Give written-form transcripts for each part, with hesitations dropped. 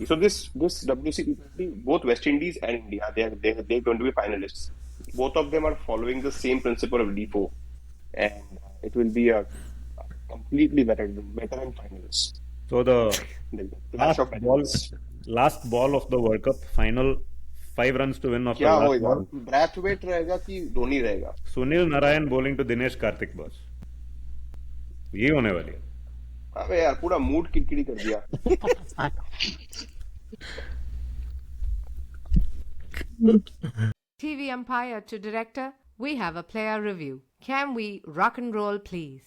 So this WC T20, both West Indies and India, they're going to be finalists. Both of them are following the same principle of LIFO, and it will be a completely veteran finals. So the The clash last of ball, veterans. last ball of the World Cup, final 5 runs to win of the क्या last होएगा? ball. Brathwaite रहेगा कि धोनी रहेगा? Sunil Narayan bowling to Dinesh Karthik boss. ये होने वाली है. अबे यार पूरा मूड किरकिरी कर दिया. TV umpire to director, we have a player review. Can we rock and roll, please?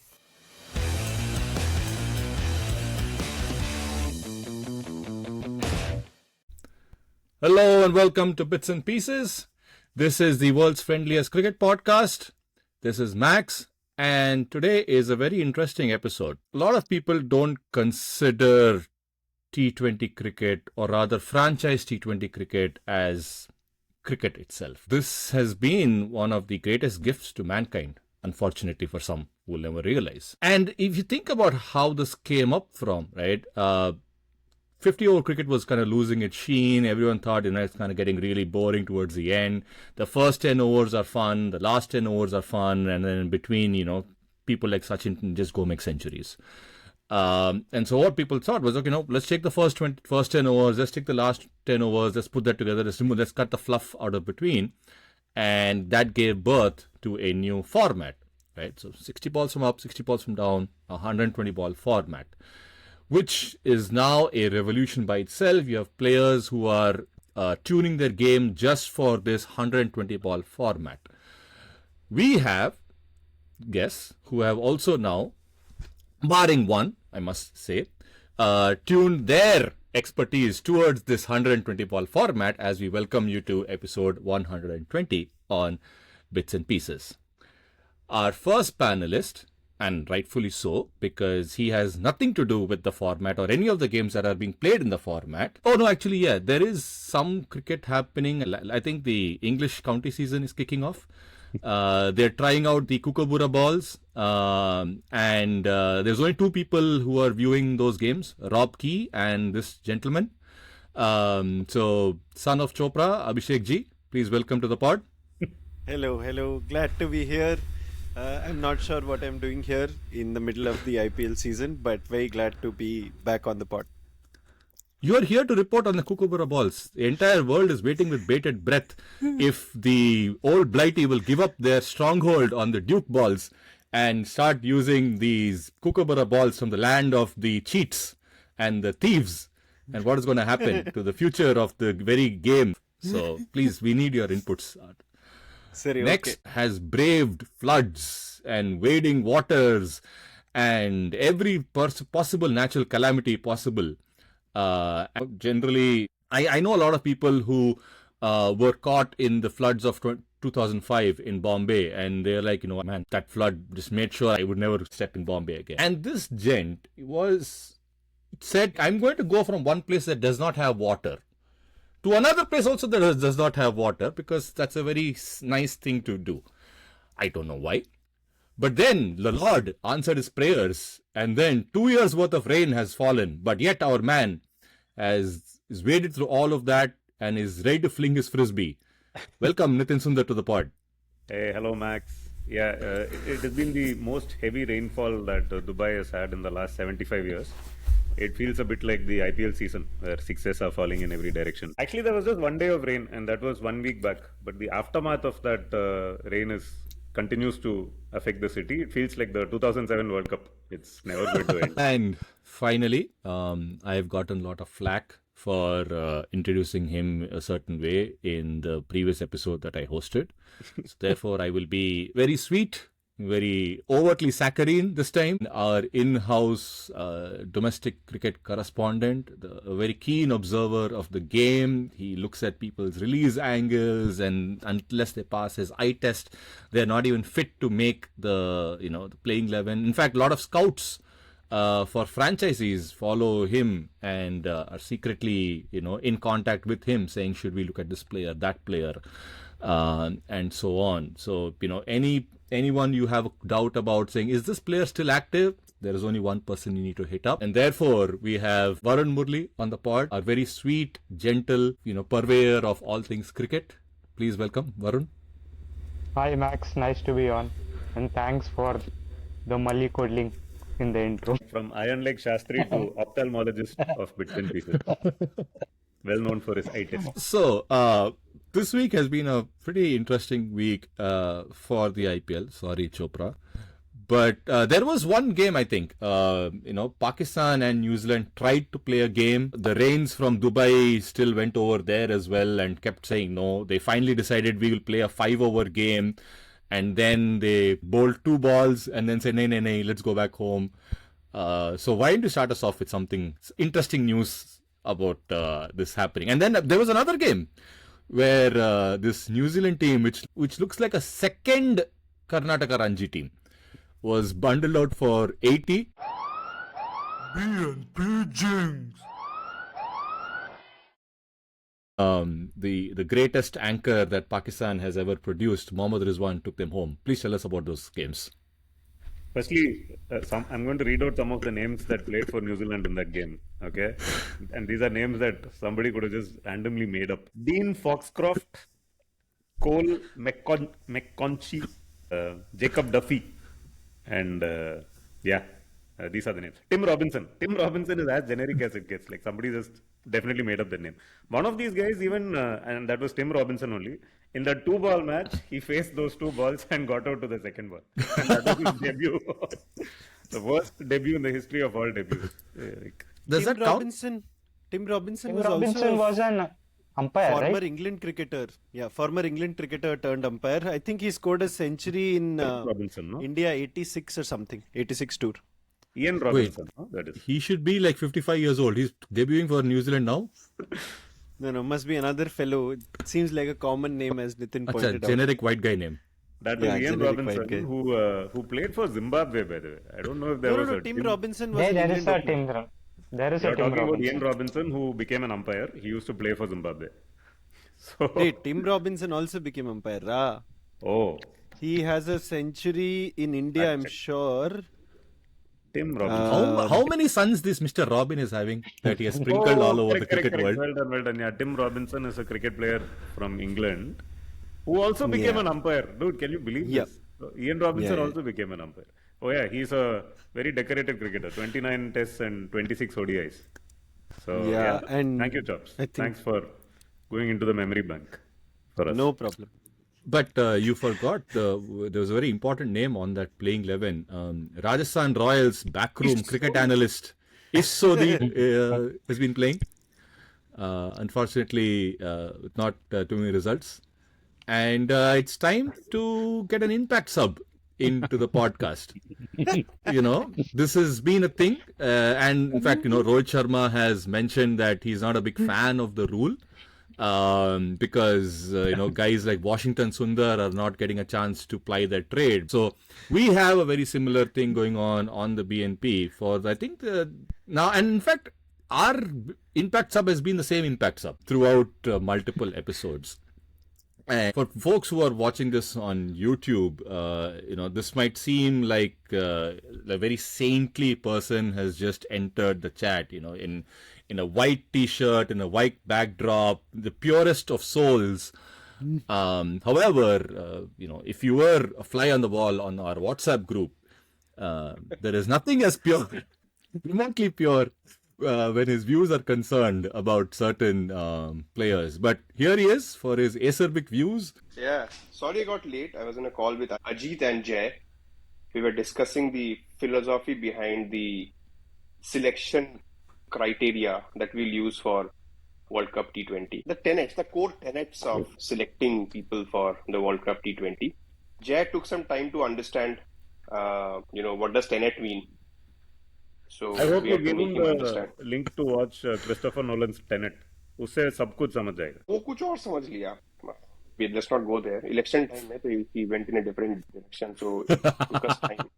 Hello and welcome to Bits and Pieces. This is the world's friendliest cricket podcast. This is Max, and today is a very interesting episode. A lot of people don't consider T20 cricket, or rather franchise T20 cricket, as cricket itself. This has been one of the greatest gifts to mankind, unfortunately for some who will never realize. And if you think about how this came up from, right, 50-over cricket was kind of losing its sheen. Everyone thought, it's kind of getting really boring towards the end. The first 10 overs are fun. The last 10 overs are fun. And then in between, people like Sachin can just go make centuries. And so what people thought was, okay, let's take the first 10 overs. Let's take the last 10 overs. Let's put that together. Let's cut the fluff out of between. And that gave birth to a new format, right? So 60 balls from up, 60 balls from down, 120 ball format, which is now a revolution by itself. You have players who are tuning their game just for this 120 ball format. We have guests who have also now, barring one, I must say, tuned their expertise towards this 120 ball format as we welcome you to episode 120 on Bits and Pieces. Our first panelist, and rightfully so, because he has nothing to do with the format or any of the games that are being played in the format. Oh no, actually, yeah, there is some cricket happening. I think the English county season is kicking off. They're trying out the Kookaburras balls, and there's only two people who are viewing those games, Rob Key and this gentleman. So, son of Chopra, Abhishek Ji, please welcome to the pod. Hello. Glad to be here. I'm not sure what I'm doing here in the middle of the IPL season, but very glad to be back on the pod. You're here to report on the Kookaburras balls. The entire world is waiting with bated breath if the old Blighty will give up their stronghold on the Duke balls and start using these Kookaburras balls from the land of the cheats and the thieves, and what is going to happen to the future of the very game. So please, we need your inputs. Next has braved floods and wading waters and every possible natural calamity possible. Generally, I know a lot of people who were caught in the floods of 2005 in Bombay, and they're like, man, that flood just made sure I would never step in Bombay again. And this gent said, I'm going to go from one place that does not have water to another place also that does not have water, because that's a very nice thing to do. I don't know why. But then the Lord answered his prayers, and then 2 years worth of rain has fallen. But yet our man is waded through all of that and is ready to fling his frisbee. Welcome, Nitin Sundar, to the pod. Hey, hello Max. Yeah, it has been the most heavy rainfall that Dubai has had in the last 75 years. It feels a bit like the IPL season where sixes are falling in every direction. Actually, there was just 1 day of rain, and that was 1 week back. But the aftermath of that rain continues to affect the city. It feels like the 2007 World Cup. It's never going to end. And finally, I've gotten a lot of flack for introducing him a certain way in the previous episode that I hosted. So therefore, I will be very sweet, very overtly saccharine this time. Our in-house domestic cricket correspondent, a very keen observer of the game. He looks at people's release angles, and unless they pass his eye test, they're not even fit to make the the playing 11. In fact, a lot of scouts for franchisees follow him and are secretly in contact with him, saying, should we look at this player, that player, and so on. So anyone you have a doubt about, saying, is this player still active? there is only one person you need to hit up. And therefore, we have Varun Murli on the pod, a very sweet, gentle, purveyor of all things cricket. Please welcome Varun. Hi Max, nice to be on, and thanks for the Mali codling in the intro. From Iron Leg Shastri to ophthalmologist of Bits and Pieces. Well known for his eye test. So, this week has been a pretty interesting week for the IPL. Sorry, Chopra. But there was one game, I think. Pakistan and New Zealand tried to play a game. The Rains from Dubai still went over there as well and kept saying no. They finally decided we will play a 5-over game. And then they bowled 2 balls and then said, nay, let's go back home. So why don't you start us off with something interesting news about this happening? And then there was another game where this New Zealand team, which looks like a second Karnataka Ranji team, was bundled out for 80. BNP Jinx. The greatest anchor that Pakistan has ever produced, Mohammad Rizwan, took them home. Please tell us about those games. Firstly, I'm going to read out some of the names that played for New Zealand in that game. Okay, and these are names that somebody could have just randomly made up. Dean Foxcroft, Cole McConchy, Jacob Duffy, and these are the names. Tim Robinson. Tim Robinson is as generic as it gets. Like somebody just definitely made up the name. One of these guys even, and that was Tim Robinson only, in the 2-ball match, he faced those 2 balls and got out to the second ball. And that was his debut. The worst debut in the history of all debuts. Does that count? Tim Robinson Was an umpire, former right? England cricketer. Yeah, former England cricketer turned umpire. I think he scored a century in Robinson, no? India 86 or something. 86 tour. Ian Robinson, no? That is. He should be like 55 years old. He's debuting for New Zealand now. No, must be another fellow. It seems like a common name, as Nitin pointed out. Generic white guy name. That was Ian Robinson, who played for Zimbabwe, by the way. I don't know if there was a Tim Robinson was There an is a England Tim. There is a You're Tim talking about Robinson. Ian Robinson, who became an umpire. He used to play for Zimbabwe. So, Wait, Tim Robinson also became umpire. oh, He has a century in India, I'm sure. Tim Robinson. How many sons this Mr. Robin is having that he has sprinkled all over the cricket world? Well done. Yeah, Tim Robinson is a cricket player from England who also became an umpire. Dude, can you believe this? Ian Robinson also became an umpire. Oh yeah, he's a very decorated cricketer. 29 tests and 26 ODIs. So and thank you, Chops. Thanks for going into the memory bank for us. No problem. But you forgot there was a very important name on that playing 11. Rajasthan Royals backroom cricket analyst Issodi has been playing. Unfortunately, with not too many results. And it's time to get an impact sub into the podcast. This has been a thing. And in fact, Rohit Sharma has mentioned that he's not a big fan of the rule. Because guys like Washington Sundar are not getting a chance to ply their trade. So we have a very similar thing going on the BNP for I think now, and in fact our impact sub has been the same impact sub throughout multiple episodes. And for folks who are watching this on YouTube, this might seem like a very saintly person has just entered the chat, in a white t-shirt, in a white backdrop, the purest of souls. However, if you were a fly on the wall on our WhatsApp group, there is nothing as pure, remotely pure, when his views are concerned about certain players. But here he is for his acerbic views. Yeah, sorry I got late. I was on a call with Ajit and Jay. We were discussing the philosophy behind the selection criteria that we'll use for World Cup T20. The core tenets of selecting people for the World Cup T20. Jay took some time to understand, what does tenet mean. So I hope we you have to give make him him the understand. link to watch Christopher Nolan's Tenet. उससे सब कुछ समझ जाएगा. वो कुछ और समझ लिया. Let's not go there. Election time में तो he went in a different direction, so it took us time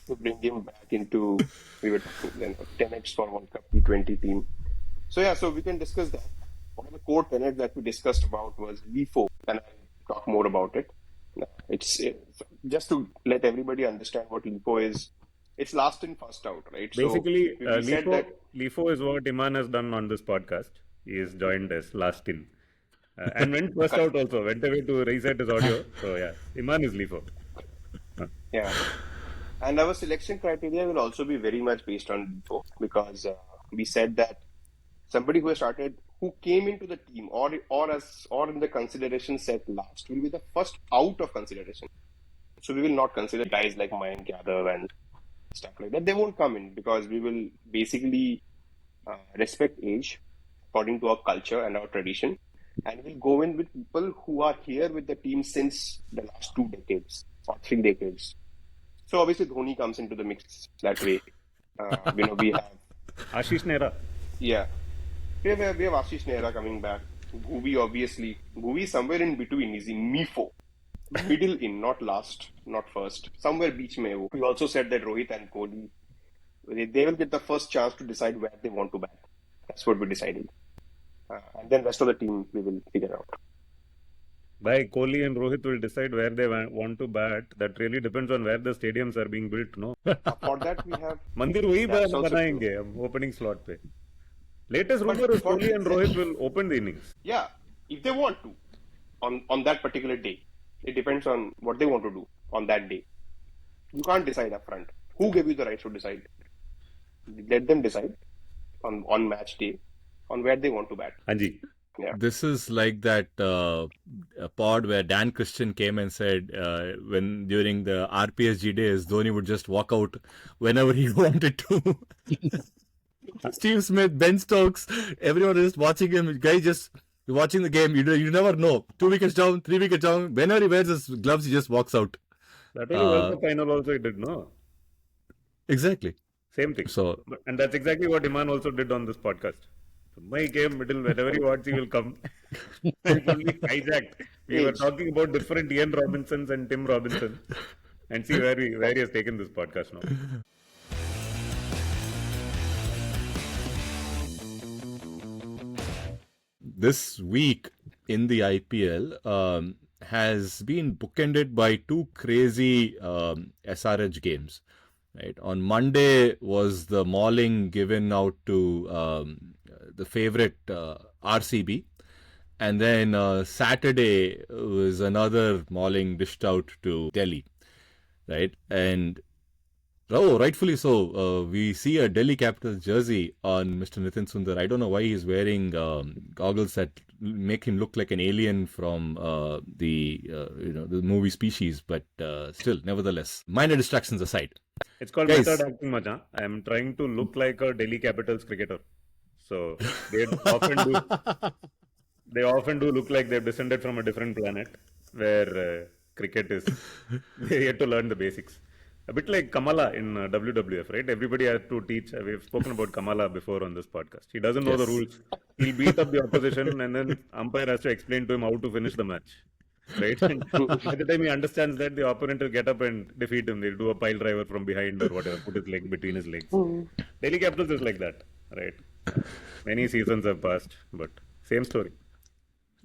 to bring him back into. We were talking then tenets for World Cup T20 team. So we can discuss that. One of the core tenets that we discussed about was LIFO, and I'll talk more about it. It's just to let everybody understand what LIFO is. it's last in, first out, right? So Basically, we said that. LIFO is what Iman has done on this podcast. He is joined as last in. And went first out also, went away to reset his audio. So yeah, Iman is LIFO. Yeah. And our selection criteria will also be very much based on info because we said that somebody who has started, who came into the team or in the consideration set last will be the first out of consideration. So we will not consider guys like Mayank Yadav and stuff like that. They won't come in because we will basically respect age according to our culture and our tradition. And we'll go in with people who are here with the team since the last 2 decades or 3 decades. So obviously Dhoni comes into the mix that way. We have Ashish Nehra. yeah, we have Ashish Nehra coming back. Bhuvi obviously. Bhuvi somewhere in between. Is in MIFO. Middle in, not last, not first. Somewhere beach mein wo. We also said that Rohit and Kohli, they will get the first chance to decide where they want to bat. That's what we decided. And then rest of the team we will figure out. By Kohli and Rohit will decide where they want to bat. That really depends on where the stadiums are being built, no? For that we have मंदिर वही That's also बनाएंगे हम opening slot पे. Latest rumor is for Kohli and Rohit will open the innings. yeah, if they want to on that particular day. It depends on what they want to do on that day. You can't decide upfront. Who gave you the right to decide? Let them decide on match day on where they want to bat. Anji. Yeah. This is like that pod where Dan Christian came and said when during the RPSG days, Dhoni would just walk out whenever he wanted to. Steve Smith, Ben Stokes, everyone is just watching him. Guy just watching the game. You never know. 2 wickets down, 3 wickets down. Whenever he wears his gloves, he just walks out. That was World Cup final also he did, no? Exactly. Same thing. So, And that's exactly what Iman also did on this podcast. My game, middle, whenever he wants, he will come. It's only hijacked. We were talking about different Ian Robinsons and Tim Robinson. And see where he has taken this podcast now. this week in the IPL has been bookended by two crazy SRH games. Right, on Monday was the mauling given out to the favorite RCB, and then Saturday was another mauling dished out to Delhi. Right, and rightfully so. We see a Delhi Capitals jersey on Mr. Nitin Sundar. I don't know why he's wearing goggles that make him look like an alien from the movie Species, but still, nevertheless, minor distractions aside. It's called Guys. method acting, Macha. I'm trying to look like a Delhi Capitals cricketer. So they often do look like they've descended from a different planet where cricket is they yet to learn the basics. A bit like Kamala in WWF, right? Everybody has to teach. We've spoken about Kamala before on this podcast. He doesn't know the rules. He'll beat up the opposition and then umpire has to explain to him how to finish the match. Right? And by the time he understands that, the opponent will get up and defeat him. They'll do a pile driver from behind or whatever, put his leg between his legs. Delhi Capitals is like that, right? Many seasons have passed, but same story.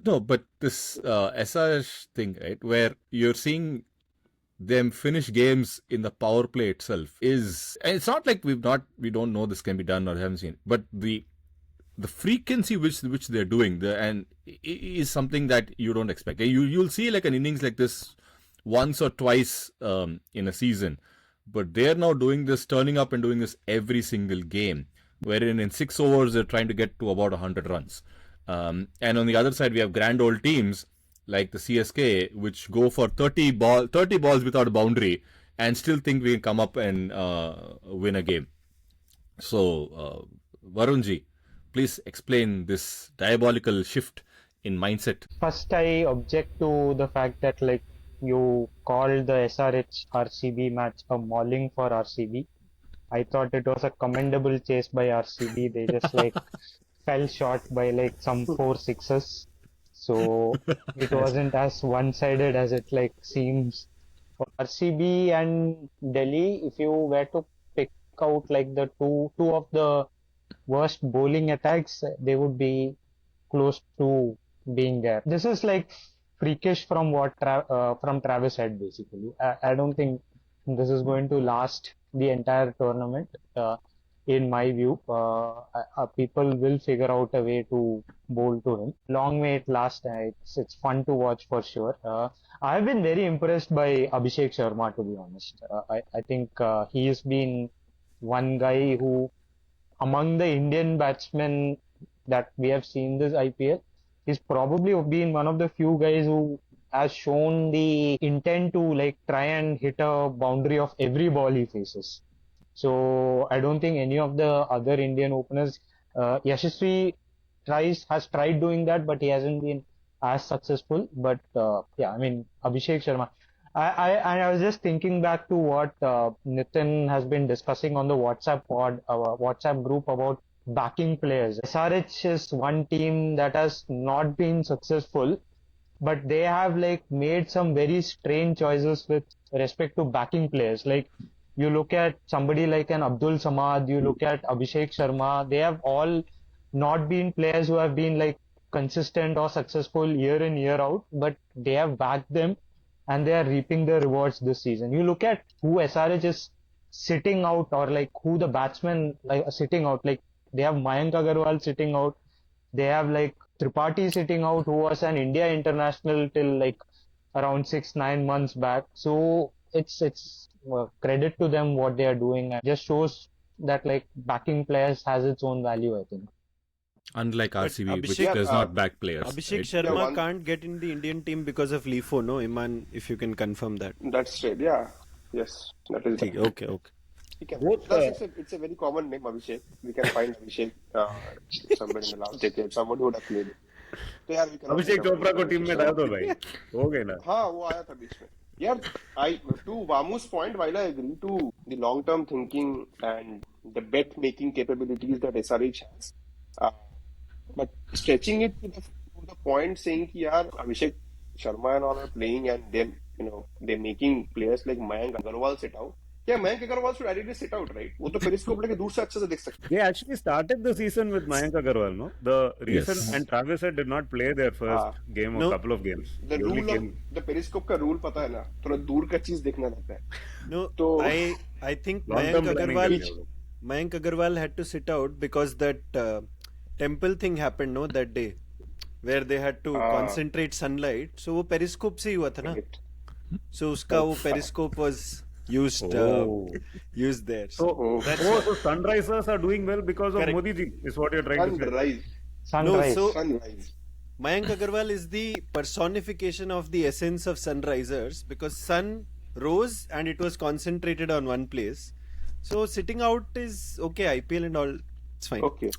No, but this SRH thing, right, where you're seeing them finish games in the power play itself is, and it's not like we don't know this can be done or haven't seen, but the frequency which they're doing is something that you don't expect. You'll see like an innings like this once or twice in a season, but they're now doing this, turning up and doing this every single game, wherein in 6 overs they're trying to get to about 100 runs. And on the other side, we have grand old teams like the CSK, which go for 30 balls without a boundary and still think we can come up and win a game. So, Varunji, please explain this diabolical shift in mindset. First, I object to the fact that like you called the SRH RCB match a mauling for RCB. I thought it was a commendable chase by RCB. They just like fell short by like some 4 sixes. So it wasn't as one-sided as it like seems. For RCB and Delhi, if you were to pick out like the two of the worst bowling attacks, they would be close to being there. This is like freakish from what from Travis said basically. I don't think this is going to last the entire tournament. In my view, people will figure out a way to bowl to him. Long may it last. It's fun to watch for sure. I've been very impressed by Abhishek Sharma, to be honest. I think he has been one guy who, among the Indian batsmen that we have seen this IPL, he's probably been one of the few guys who has shown the intent to like try and hit a boundary of every ball he faces. So I don't think any of the other Indian openers, Yashasvi has tried doing that, but he hasn't been as successful. But yeah, I mean Abhishek Sharma. I was just thinking back to what Nitin has been discussing on the WhatsApp group about backing players. SRH is one team that has not been successful, but they have like made some very strange choices with respect to backing players. Like you look at somebody like an Abdul Samad, you look at Abhishek Sharma, they have all not been players who have been like consistent or successful year in, year out, but they have backed them and they are reaping the rewards this season. You look at who SRH is sitting out or like who the batsmen like are sitting out, like they have Mayank Agarwal sitting out, they have like Tripathi sitting out, who was an India international till like around 6-9 months back. So it's credit to them what they are doing, and just shows that like backing players has its own value, I think. Unlike But RCB, which Abhishek, does not back players. Abhishek right? Sharma can't get in the Indian team because of LIFO, no? Iman, if you can confirm that. That's straight. Yeah. Yes. That is Okay, right. okay. He can. Both, Plus, it's a very common name, Abhishek. We can find Abhishek somebody in the last decade. Someone who would have played it. तो यार we cannot Abhishek take away Chopra को from team में Abhishek डाल Sharma. दो भाई, हो गए ना. हाँ वो आया था बीच में यार. I to Vamu's point, while I agree to the long-term thinking and the bet-making capabilities that SRH has, uh, but stretching it to the point saying कि यार Abhishek Sharma and all are playing and then they're making players like Mayank Agarwal sit out. Yeah, Mayank Agarwal should ideally sit out, right? वो तो periscope लेके दूर से अच्छे से देख सकते हैं. They actually started the season with Mayank Agarwal, no? The reason Yes. and Travis Head did not play their first game or No. couple of games. The They only rule of came. the periscope का rule पता है ना, थोड़ा दूर का चीज देखना रहता है. No, So- I think Long-term Mayank planning Agarwal, करेंगे वो लोग. Mayank Agarwal had to sit out because that temple thing happened, no, that day, where they had to concentrate sunlight. So वो periscope से ही हुआ था ना. So उसका वो periscope was used Oh. used there. So, so Sunrisers are doing well because of Correct. Modi ji, is what you're trying to say. Sunrise. Sunrise. so Sunrise. Mayank Agarwal is the personification of the essence of sunrisers because sun rose and it was concentrated on one place. So sitting out is okay, IPL and all, it's fine. Okay.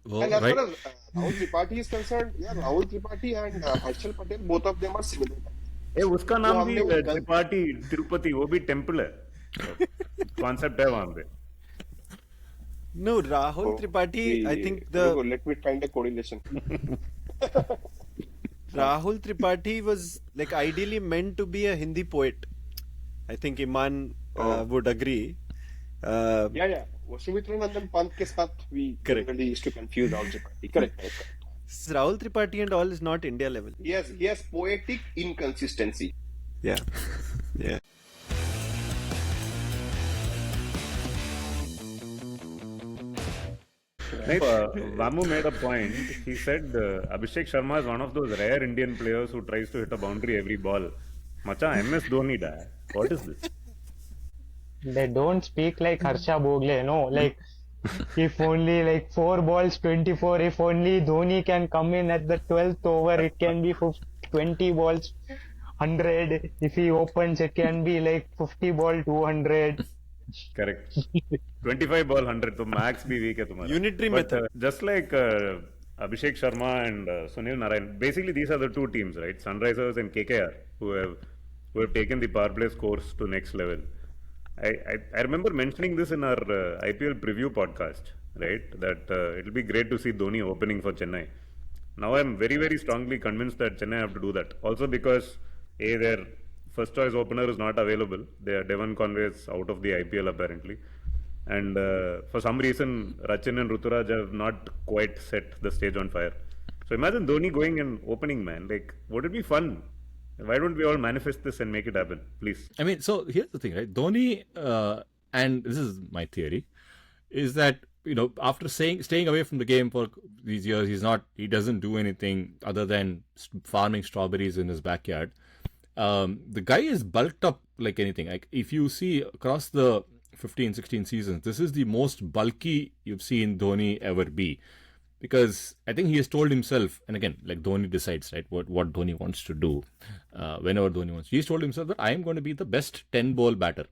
Well, And as right. far as Rahul Tripathi is concerned, yeah, Rahul Tripathi and Harshal Patel, both of them are similar. ए उसका नाम वो भी हमने त्रिपाठी तिरुपति वो भी temple है. Concept है वहां पे. No, Rahul Tripathi, I think Let me find a correlation. Rahul Tripathi was like ideally meant to be a Hindi poet. I think Iman would agree. Yeah. वो सुमित्रानंदन पंत के साथ we Correct. generally used to confuse Rahul Tripathi. Correct. Rahul Tripathi and all is not India level. He has poetic inconsistency. Yeah. Yeah. Vamu made a point. He said Abhishek Sharma is one of those rare Indian players who tries to hit a boundary every ball. Macha, MS Dhoni da. What is this? They don't speak like Harsha Bogle, no. Like, if only like 4 balls, 24, if only Dhoni can come in at the 12th over, it can be 20 balls, 100. If he opens, it can be like 50 ball, 200. Correct. 25 ball 100, so max भी weak है तुम्हारा. Unitary But, method. just like Abhishek Sharma and Sunil Narayan, basically these are the two teams, right? Sunrisers and KKR, who have taken the power play scores to next level. I remember mentioning this in our IPL preview podcast, right? That it'll be great to see Dhoni opening for Chennai. Now I'm very, very strongly convinced that Chennai have to do that. Also because their first choice opener is not available. Devon Conway is out of the IPL apparently. And for some reason, Rachin and Ruturaj have not quite set the stage on fire. So imagine Dhoni going and opening, man. Like, would it be fun? Why don't we all manifest this and make it happen, please? I mean, so here's the thing, right? Dhoni, and this is my theory, is that after staying away from the game for these years, he doesn't do anything other than farming strawberries in his backyard. The guy is bulked up like anything. Like if you see across the 15, 16 seasons, this is the most bulky you've seen Dhoni ever be. Because I think he has told himself, and again, like Dhoni decides, right, what Dhoni wants to do, whenever Dhoni wants. He's told himself that I am going to be the best 10-ball batter.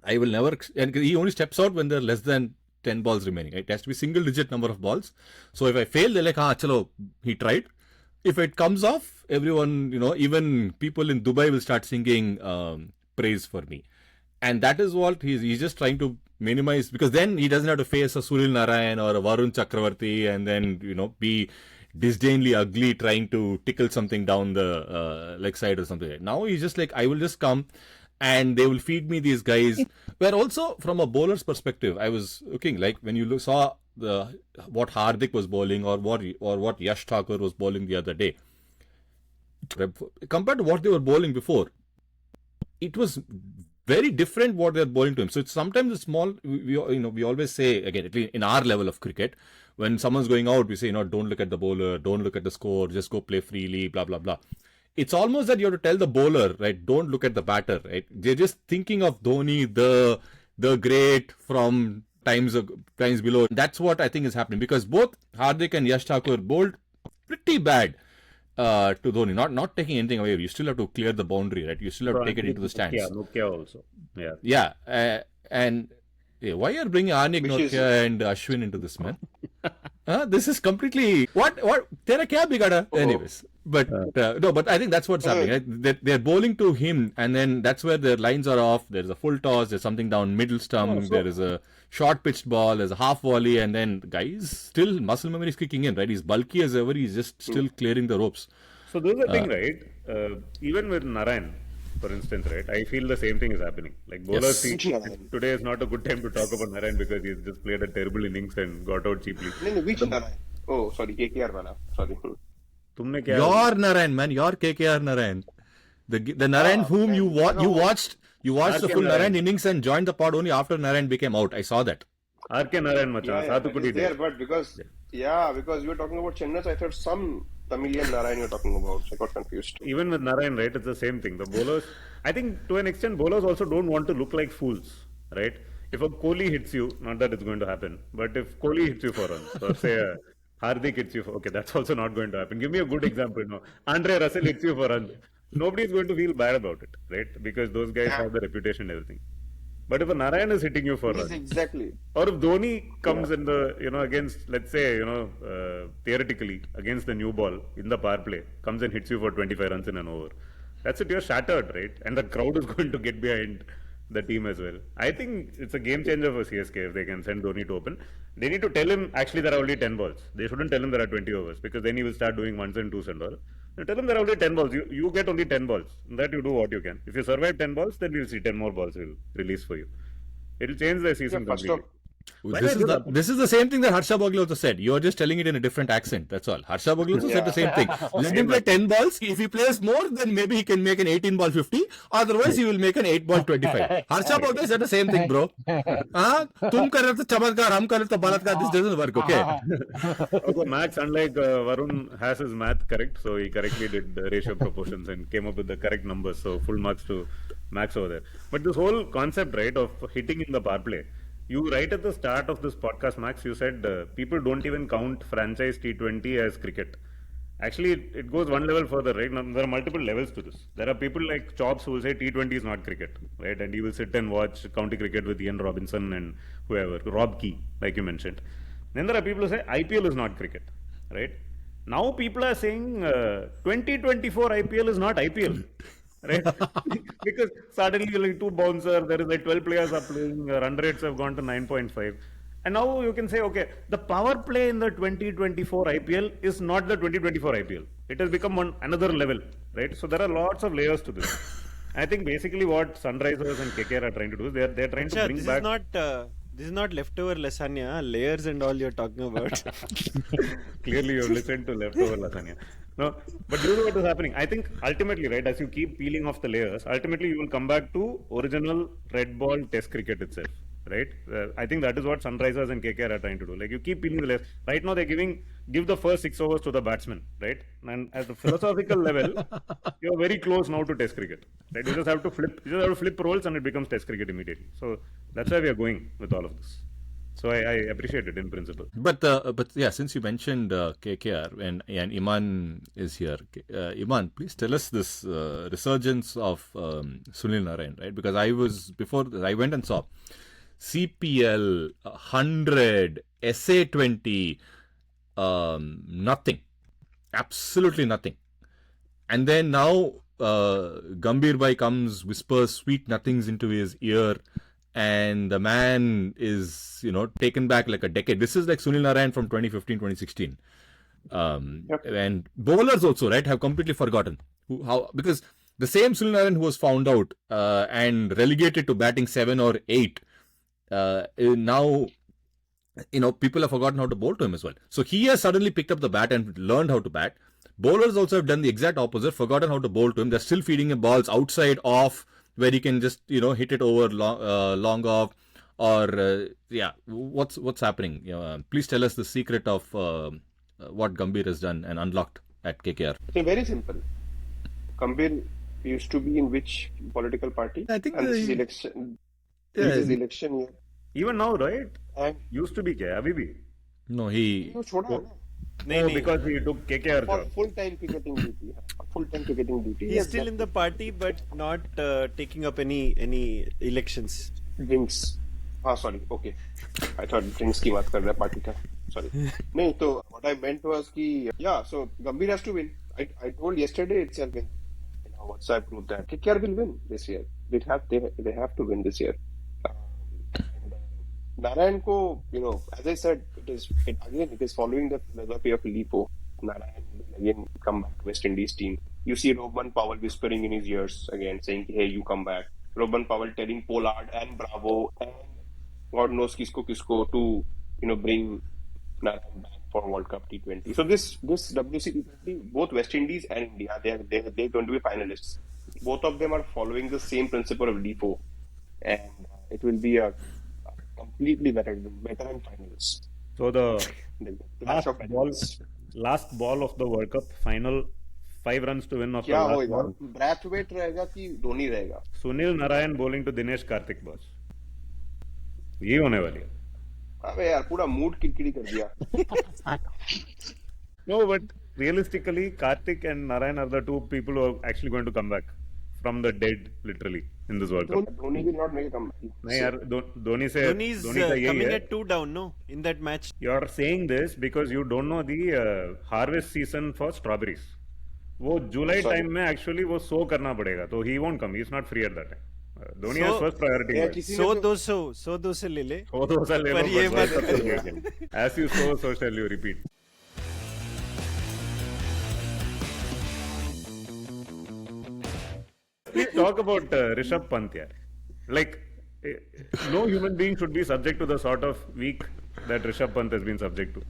I will never, and he only steps out when there are less than 10 balls remaining. Right? It has to be single-digit number of balls. So if I fail, they're like, chalo, he tried. If it comes off, everyone, even people in Dubai will start singing praise for me. And that is what he's just trying to minimize, because then he doesn't have to face a Sunil Narayan or a Varun Chakravarti and then, be disdainly ugly trying to tickle something down the leg side or something. Now he's just like, I will just come and they will feed me these guys. Where also from a bowler's perspective, I was looking like when you saw what Hardik was bowling or what Yash Thakur was bowling the other day, compared to what they were bowling before, it was very different what they're bowling to him. So it's sometimes a small, we always say, again, at least in our level of cricket, when someone's going out, we say, don't look at the bowler, don't look at the score, just go play freely, blah, blah, blah. It's almost that you have to tell the bowler, right, don't look at the batter, right? They're just thinking of Dhoni, the great from times below. That's what I think is happening, because both Hardik and Yash Thakur bowled pretty bad to Dhoni, not taking anything away. You still have to clear the boundary, right? You still have to take it into the stands. Yeah, Nokia also. Yeah. Yeah, and why are you bringing Anik Nokia and Ashwin into this, man? This is completely what? Tera kya bigada? Anyways, but no, but I think that's what's happening. Right? They're bowling to him, and then that's where their lines are off. There's a full toss. There's something down middle stump. There is a short pitched ball. There's a half volley, and then the guy is still muscle memory is kicking in. Right? He's bulky as ever. He's just still clearing the ropes. So there's a thing, right? Even with Narayan, for instance, right? I feel the same thing is happening. Like bowlers see today is not a good time to talk about Narayan because he's just played a terrible innings and got out cheaply. No, which Narayan? Oh, sorry, KKR wala. Sorry. Your Narayan, man, your KKR Narayan. The Narayan whom you watched the full Narayan innings and joined the pod only after Narayan became out. I saw that. RK Narayan, Machan. Yeah, there, but because you were talking about Chennai, so I thought some Tamilian Narayan you're talking about. So I got confused. Even with Narayan, right, it's the same thing. The bowlers, I think to an extent, bowlers also don't want to look like fools, right? If a Kohli hits you, not that it's going to happen, but if Kohli hits you for runs, or say Hardik hits you for, okay, that's also not going to happen. Give me a good example. No, Andre Russell hits you for runs. Nobody is going to feel bad about it, right? Because those guys have the reputation and everything. But if a Narayan is hitting you for runs, exactly. Or if Dhoni comes in the, against, let's say, theoretically, against the new ball in the power play, comes and hits you for 25 runs in an over. That's it, you're shattered, right? And the crowd is going to get behind the team as well. I think it's a game changer for CSK if they can send Dhoni to open. They need to tell him, actually, there are only 10 balls. They shouldn't tell him there are 20 overs because then he will start doing ones and twos and all. Tell him there are only 10 balls. You get only 10 balls. That you do what you can. If you survive 10 balls, then we'll see 10 more balls will release for you. It'll change the season completely. This is the same thing that Harsha Bhogle also said. You're just telling it in a different accent. That's all. Harsha Bhogle also said the same thing. Let him play 10 balls. If he plays more, then maybe he can make an 18 ball 50. Otherwise, he will make an 8 ball 25. Harsha Bhogle said the same thing, bro. Tum kar rahe to chamatkar, hum kar rahe to balatkar. This doesn't work, okay? Also, Max, unlike Varun, has his math correct. So he correctly did the ratio proportions and came up with the correct numbers. So full marks to Max over there. But this whole concept, right, of hitting in the power play. You right at the start of this podcast, Max, you said people don't even count franchise T20 as cricket. Actually, it goes one level further, right? Now, there are multiple levels to this. There are people like Chops who will say T20 is not cricket, right? And he will sit and watch county cricket with Ian Robinson and whoever, Rob Key, like you mentioned. Then there are people who say IPL is not cricket, right? Now people are saying 2024 IPL is not IPL. Right? Because suddenly like 2 bouncer, there is like 12 players are playing, run rates have gone to 9.5. And now you can say, okay, the power play in the 2024 IPL is not the 2024 IPL. It has become another level, right? So there are lots of layers to this. I think basically what Sunrisers and KKR are trying to do is they're trying to bring back... This is not leftover lasagna, layers and all you're talking about. Clearly, you've listened to leftover lasagna. No, but you know what is happening. I think ultimately, right, as you keep peeling off the layers, ultimately you will come back to original red ball test cricket itself, right? I think that is what Sunrisers and KKR are trying to do. Like you keep peeling the layers. Right now they're give the first 6 overs to the batsman, right? And at the philosophical level, you're very close now to test cricket, right? You just have to flip roles and it becomes test cricket immediately. So that's why we are going with all of this. So I appreciate it in principle. But yeah, since you mentioned KKR and Iman is here, Iman, please tell us this resurgence of Sunil Narayan, right? Because I went and saw CPL 100 SA20, nothing, absolutely nothing, and then now Gambhir Bhai comes, whispers sweet nothings into his ear. And the man is, taken back like a decade. This is like Sunil Narayan from 2015, 2016. And bowlers also, right, have completely forgotten because the same Sunil Narayan who was found out and relegated to batting 7 or 8, now, people have forgotten how to bowl to him as well. So he has suddenly picked up the bat and learned how to bat. Bowlers also have done the exact opposite, forgotten how to bowl to him. They're still feeding him balls outside off, where he can just hit it over long off, or what's happening? Please tell us the secret of what Gambhir has done and unlocked at KKR. It's very simple. Gambhir used to be in which political party? I think and this is election. This is election year. Even now, right? And Used to be क्या अभी भी? No, he. छोड़ा है ना? No, because he took KKR For job. full-time cricketing duty. Full-time cricketing duty. He's still in the party, but not taking up any elections. Drinks. Sorry. Okay. I thought drinks की बात कर रहा है party का. Sorry. नहीं तो what I meant was कि so Gambhir has to win. I told yesterday itself in our WhatsApp group that KKR will win this year. They have to win this year. Narayan ko, as I said, it is following the philosophy of LIFO. Narayan will again come back to West Indies team. You see Robin Powell whispering in his ears again, saying, "Hey, you come back." Robin Powell telling Pollard and Bravo and God knows kisko to bring Narayan back for World Cup T20. So this WC T20, both West Indies and India, they're going to be finalists. Both of them are following the same principle of LIFO, and it will be a completely better and finals. So the clash of last ball of the World Cup final, 5 runs to win of the क्या last होगा? ball. Brathwaite रहेगा कि धोनी रहेगा? Sunil Narayan bowling to Dinesh Karthik boss. ये होने वाली है. अबे यार पूरा मूड किरकिरी कर दिया. No, but realistically, Karthik and Narayan are the two people who are actually going to come back from the dead, literally, in this World Cup. Dhoni will not make a comeback. नहीं यार, धोनी से Dhoni's Dhoni का यही coming है. at 2 down, no, in that match. You're saying this because you don't know the harvest season for strawberries. वो जुलाई time में actually वो सो करना पड़ेगा, तो he won't come. He's not free at that time. Dhoni has first priority. Yeah, boy. किसी ने सौ तो- 200 ले ले. वो तो साल ले पर लो, ये but मत World Cup तो गया खेल. As you sow, so shall you repeat. Please talk about Rishabh Pant, yaar. Like, no human being should be subject to the sort of week that Rishabh Pant has been subject to.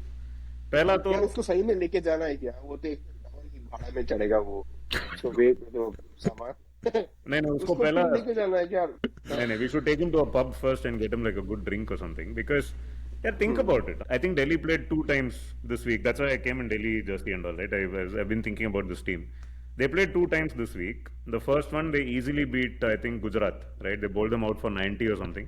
पहला तो यार उसको सही में लेके जाना है क्या? वो तो एक भाड़ा में चढ़ेगा वो. So wait तो सामान. नहीं उसको उसको पहला लेके जाना है क्या? नहीं we should take him to a pub first and get him like a good drink or something, because think about it. I think Delhi played 2 times this week. That's why I came in Delhi jersey and all, right? I've been thinking about this team. They played 2 times this week. The first one they easily beat, I think, Gujarat, right? They bowled them out for 90 or something.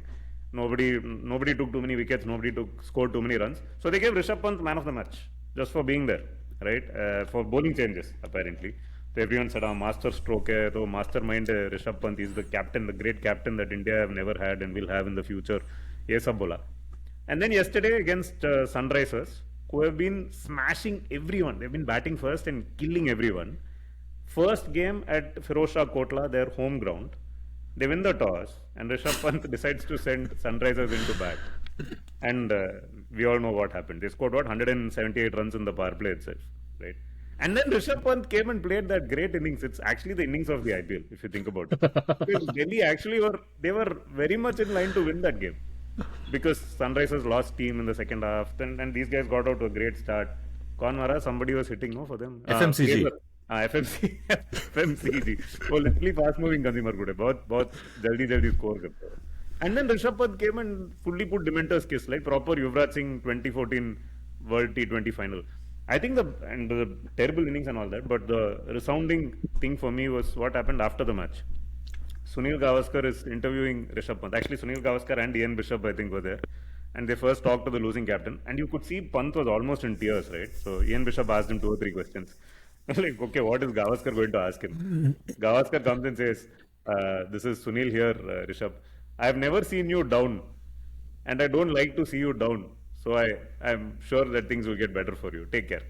Nobody took too many wickets. Nobody scored too many runs. So they gave Rishabh Pant man of the match just for being there, right? For bowling changes apparently. So everyone said, master stroke hai, so mastermind Rishabh Pant is the captain, the great captain that India have never had and will have in the future. Ye sab bola. And then yesterday against Sunrisers, who have been smashing everyone. They've been batting first and killing everyone. First game at Firozshah Kotla, their home ground. They win the toss, and Rishabh Pant decides to send Sunrisers into bat. And we all know what happened. They scored 178 runs in the power play itself, right? And then Rishabh Pant came and played that great innings. It's actually the innings of the IPL, if you think about it. Because Delhi actually were very much in line to win that game. Because Sunrisers lost steam in the second half, and these guys got out to a great start. कौन मारा? Somebody was hitting, no, for them. FMCG. FMC, FMCG. वो literally fast moving consumer good है. बहुत बहुत जल्दी score करता है. And then Rishabh Pant came and fully put Dementor's kiss, like proper Yuvraj Singh 2014 World T20 final. I think the terrible innings and all that, but the resounding thing for me was what happened after the match. Sunil Gavaskar is interviewing Rishabh Pant. Actually, Sunil Gavaskar and Ian Bishop, I think, were there. And they first talked to the losing captain. And you could see Pant was almost in tears, right? So Ian Bishop asked him 2 or 3 questions. Like, okay, what is Gavaskar going to ask him? Gavaskar comes and says, this is Sunil here, Rishabh. I have never seen you down. And I don't like to see you down. So I'm sure that things will get better for you. Take care.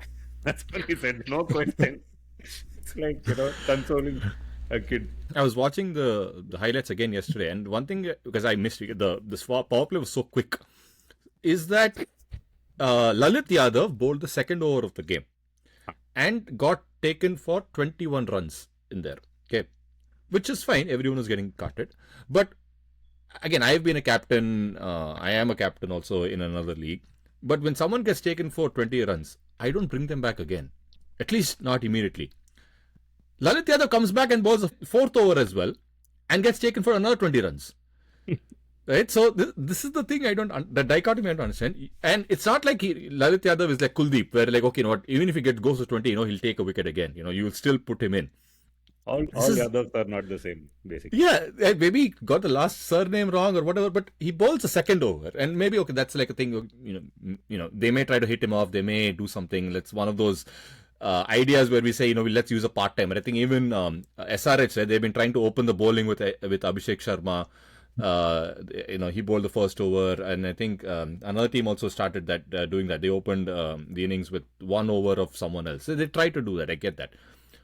That's what he said. No question. It's like, consoling a kid. I was watching the highlights again yesterday, and one thing, because I missed it, the power play was so quick, is that Lalit Yadav bowled the second over of the game and got taken for 21 runs in there. Okay, which is fine. Everyone was getting cutted. But again, I've been a captain. I am a captain also in another league. But when someone gets taken for 20 runs, I don't bring them back again. At least not immediately. Lalit Yadav comes back and bowls a fourth over as well and gets taken for another 20 runs. Right? So this is the thing the dichotomy I don't understand. And it's not like Lalit Yadav is like Kuldeep, where like, okay, you know what, even if he goes to 20, he'll take a wicket again. You will still put him in. All the others are not the same, basically. Yeah, maybe he got the last surname wrong or whatever, but he bowls a second over. And maybe, okay, that's like a thing, they may try to hit him off, they may do something. That's one of those ideas where we say, let's use a part-timer. I think even SRH, they've been trying to open the bowling with Abhishek Sharma. He bowled the first over, and I think another team also started doing that. They opened the innings with 1 over of someone else. So they tried to do that. I get that.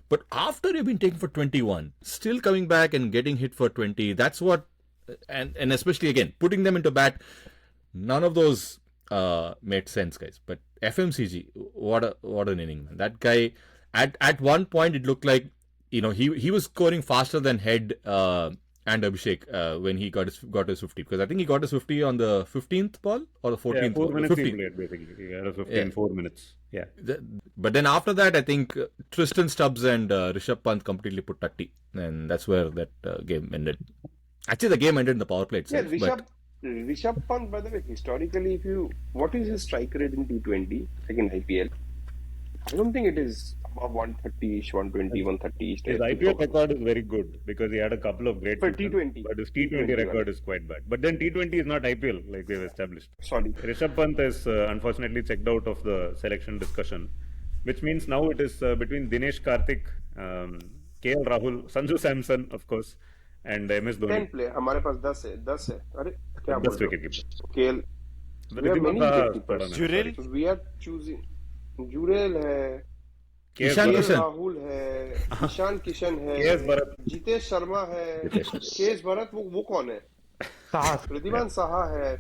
But after you've been taken for 21, still coming back and getting hit for 20, that's what, and especially again, putting them into bat, none of those made sense, guys. But FMCG, what an inning, man. That guy, at one point, it looked like, he was scoring faster than Head and Abhishek when he got his 50. Because I think he got his 50 on the 15th ball or the 14th. Yeah, 4 ball. minutes 50. he played, basically. He had a 15, 4 minutes. Yeah. But then after that, I think Tristan Stubbs and Rishabh Pant completely put 30. And that's where that game ended. Actually, the game ended in the power play itself. Yeah, Rishabh Pant, by the way, historically, what is his strike rate in T20, like in IPL? I don't think it is above 130-ish, 120, 130-ish. His IPL record is very good because he had a couple of great For seasons, T20. but his T20 record is quite bad. But then T20 is not IPL, like they've established. Sorry. Rishabh Pant is unfortunately checked out of the selection discussion, which means now it is between Dinesh Karthik, KL Rahul, Sanju Samson, of course, and MS Dhoni. 10 player. हमारे पास 10 है. अरे क्या बोल 10 रहे हो? wicket keeper. KL. We have many wicket keepers. So we are choosing. Jurel है. ईशान किशन, राहुल है, ईशान किशन है, KS भरत, जितेश शर्मा है, केएस भरत, वो कौन है? प्रतिभान साहा है.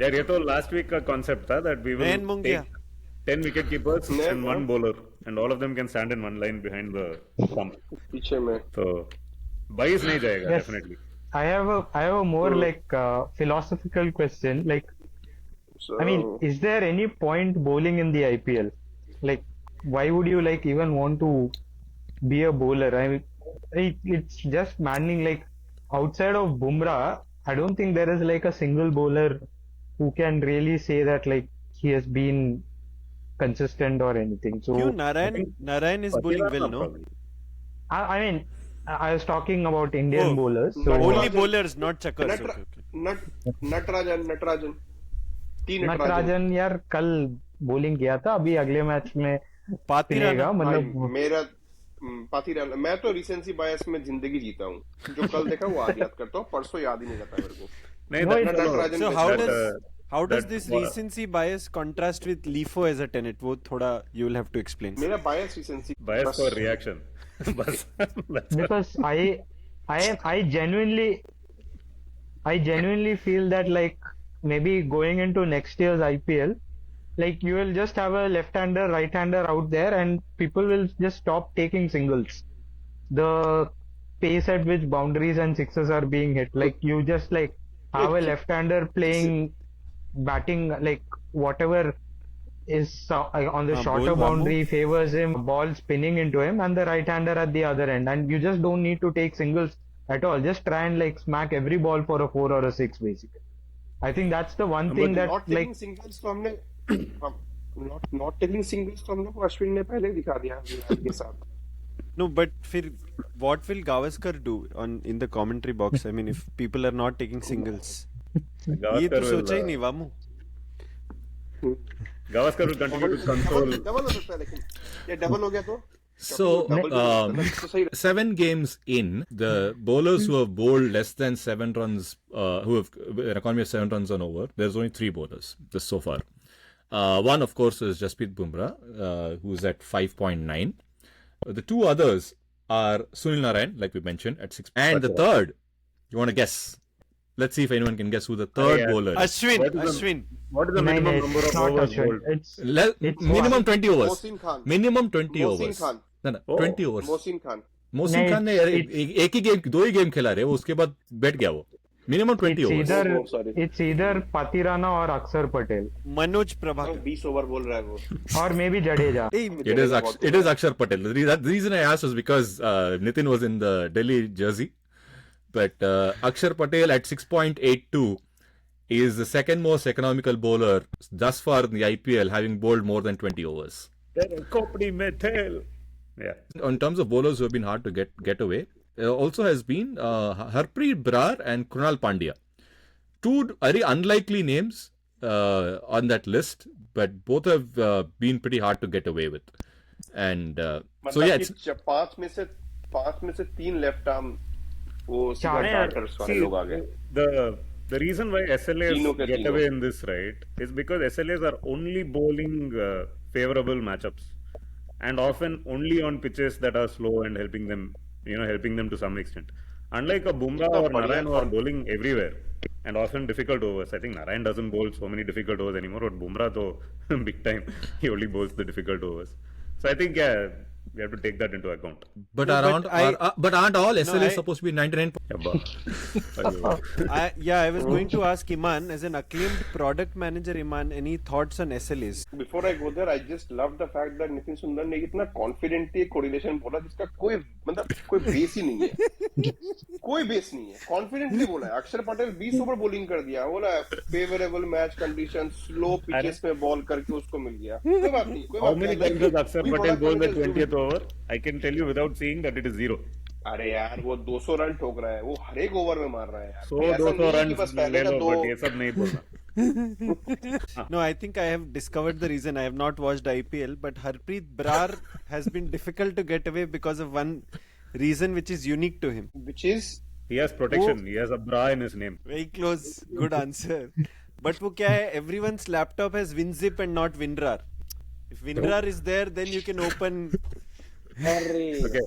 यार ये तो last week का concept था that we will take 10 wicket keepers and 1 bowler and all of them can stand in one line behind the stump. पीछे में. So 22 नहीं जाएगा definitely. I have a more like philosophical question. Like, So, I mean, is there any point bowling in the IPL? Like, why would you like even want to be a bowler? I mean, it's just maddening. Like, outside of Bumrah, I don't think there is like a single bowler who can really say that like he has been consistent or anything. So Narayan is bowling well, no? I mean, I was talking about Indian bowlers. So Only bowlers, not chuckers. Natarajan. Natarajan यार कल bowling किया था, अभी अगले match में पिनेगा, मतलब मेरा पाथीराना. मैं तो रिसेंसी बायस में जिंदगी जीता हूँ. जो कल देखा वो आज याद करता हूँ, परसों याद ही नहीं रहता मेरे को. नहीं, So how does this recency bias contrast with LIFO as a tenet? वो थोड़ा you will have to explain. मेरा बायस रिसेंसी bias for reaction. बस. because I genuinely feel that like maybe going into next year's IPL, like you will just have a left-hander, right-hander out there and people will just stop taking singles. The pace at which boundaries and sixes are being hit, like you just like have a left-hander playing, batting, like whatever is on the shorter bol, Vamu. boundary favors him, ball spinning into him, and the right-hander at the other end. And you just don't need to take singles at all. Just try and like smack every ball for a 4 or a 6, basically. I think that's the one thing that not taking singles तो हमने not taking singles तो हमने को अश्विन ने पहले दिखा दिया विराट के साथ. No, but फिर what will Gavaskar do in the commentary box? I mean, if people are not taking singles, ये तो सोचा ही नहीं वामू. Gavaskar will continue to console. Double हो सकता है लेकिन ये डबल हो गया तो. So, 7 games in, the bowlers who have bowled less than 7 runs, who have an economy of 7 runs and over, there's only 3 bowlers this so far. One, of course, is Jasprit Bumrah, who's at 5.9. The 2 others are Sunil Narayan, like we mentioned, at 6. And the third, you want to guess? Let's see if anyone can guess who the third bowler is. Ashwin. What is the minimum number of overs bowled? It's Minimum 20 overs. Mohsin Khan. Minimum 20 Mohsin overs. Khan. No, 20 overs. Mohsin Khan. Mohsin Khan ने एक ही game 2 ही game खेला रे वो उसके बाद बैठ गया वो minimum 20 overs. It's either Patirana or Akshar Patel. Manoj Prabhakar. 20 over बोल रहा है वो. Or maybe Jadeja. It is Akshar Patel. The reason I asked was because Nitin was in the Delhi jersey. But Akshar Patel at 6.82 is the second most economical bowler thus far in the IPL, having bowled more than 20 overs. Yeah. In terms of bowlers who have been hard to get away, also has been Harpreet Brar and Krunal Pandya. 2 very unlikely names on that list, but both have been pretty hard to get away with. And so yeah, it's 5 में से 3 left arm वो starters वाले लोग आ गए. The reason why SLAs get away in this, right, is because SLAs are only bowling favorable matchups, and often only on pitches that are slow and helping them to some extent. Unlike a Bumrah or Narayan who are bowling everywhere and often difficult overs. I think Narayan doesn't bowl so many difficult overs anymore, but Bumrah though big time he only bowls the difficult overs. So I think we have to take that into account. but aren't all SLAs supposed to be 99? I was going to ask Iman, as an acclaimed product manager, Iman, any thoughts on SLAs? Before I go there, I just love the fact that Nitin Sundar ने इतना confidently correlation बोला जिसका कोई base ही नहीं है. कोई base नहीं है. Confidently बोला है. अक्षर पटेल 20 ओवर बॉलिंग कर दिया. बोला favorable match conditions, slow pitches पे बॉल करके उसको मिल गया. कोई बात नहीं. How many times does Akshar Patel bowl the 20th over? I can tell you without seeing that it is 0. अरे यार वो 200 रन ठोक रहा है. वो हर एक ओवर में मार रहा है यार. 200 runs ले लो, but ये सब नहीं बोलना. No, I think I have discovered the reason. I have not watched IPL, but Harpreet Brar has been difficult to get away because of one reason which is unique to him. Which is He has protection. He has a bra in his name. Very close. Good answer. But वो क्या है? Everyone's laptop has WinZip and not WinRAR. If WinRAR is there, then you can open. Okay.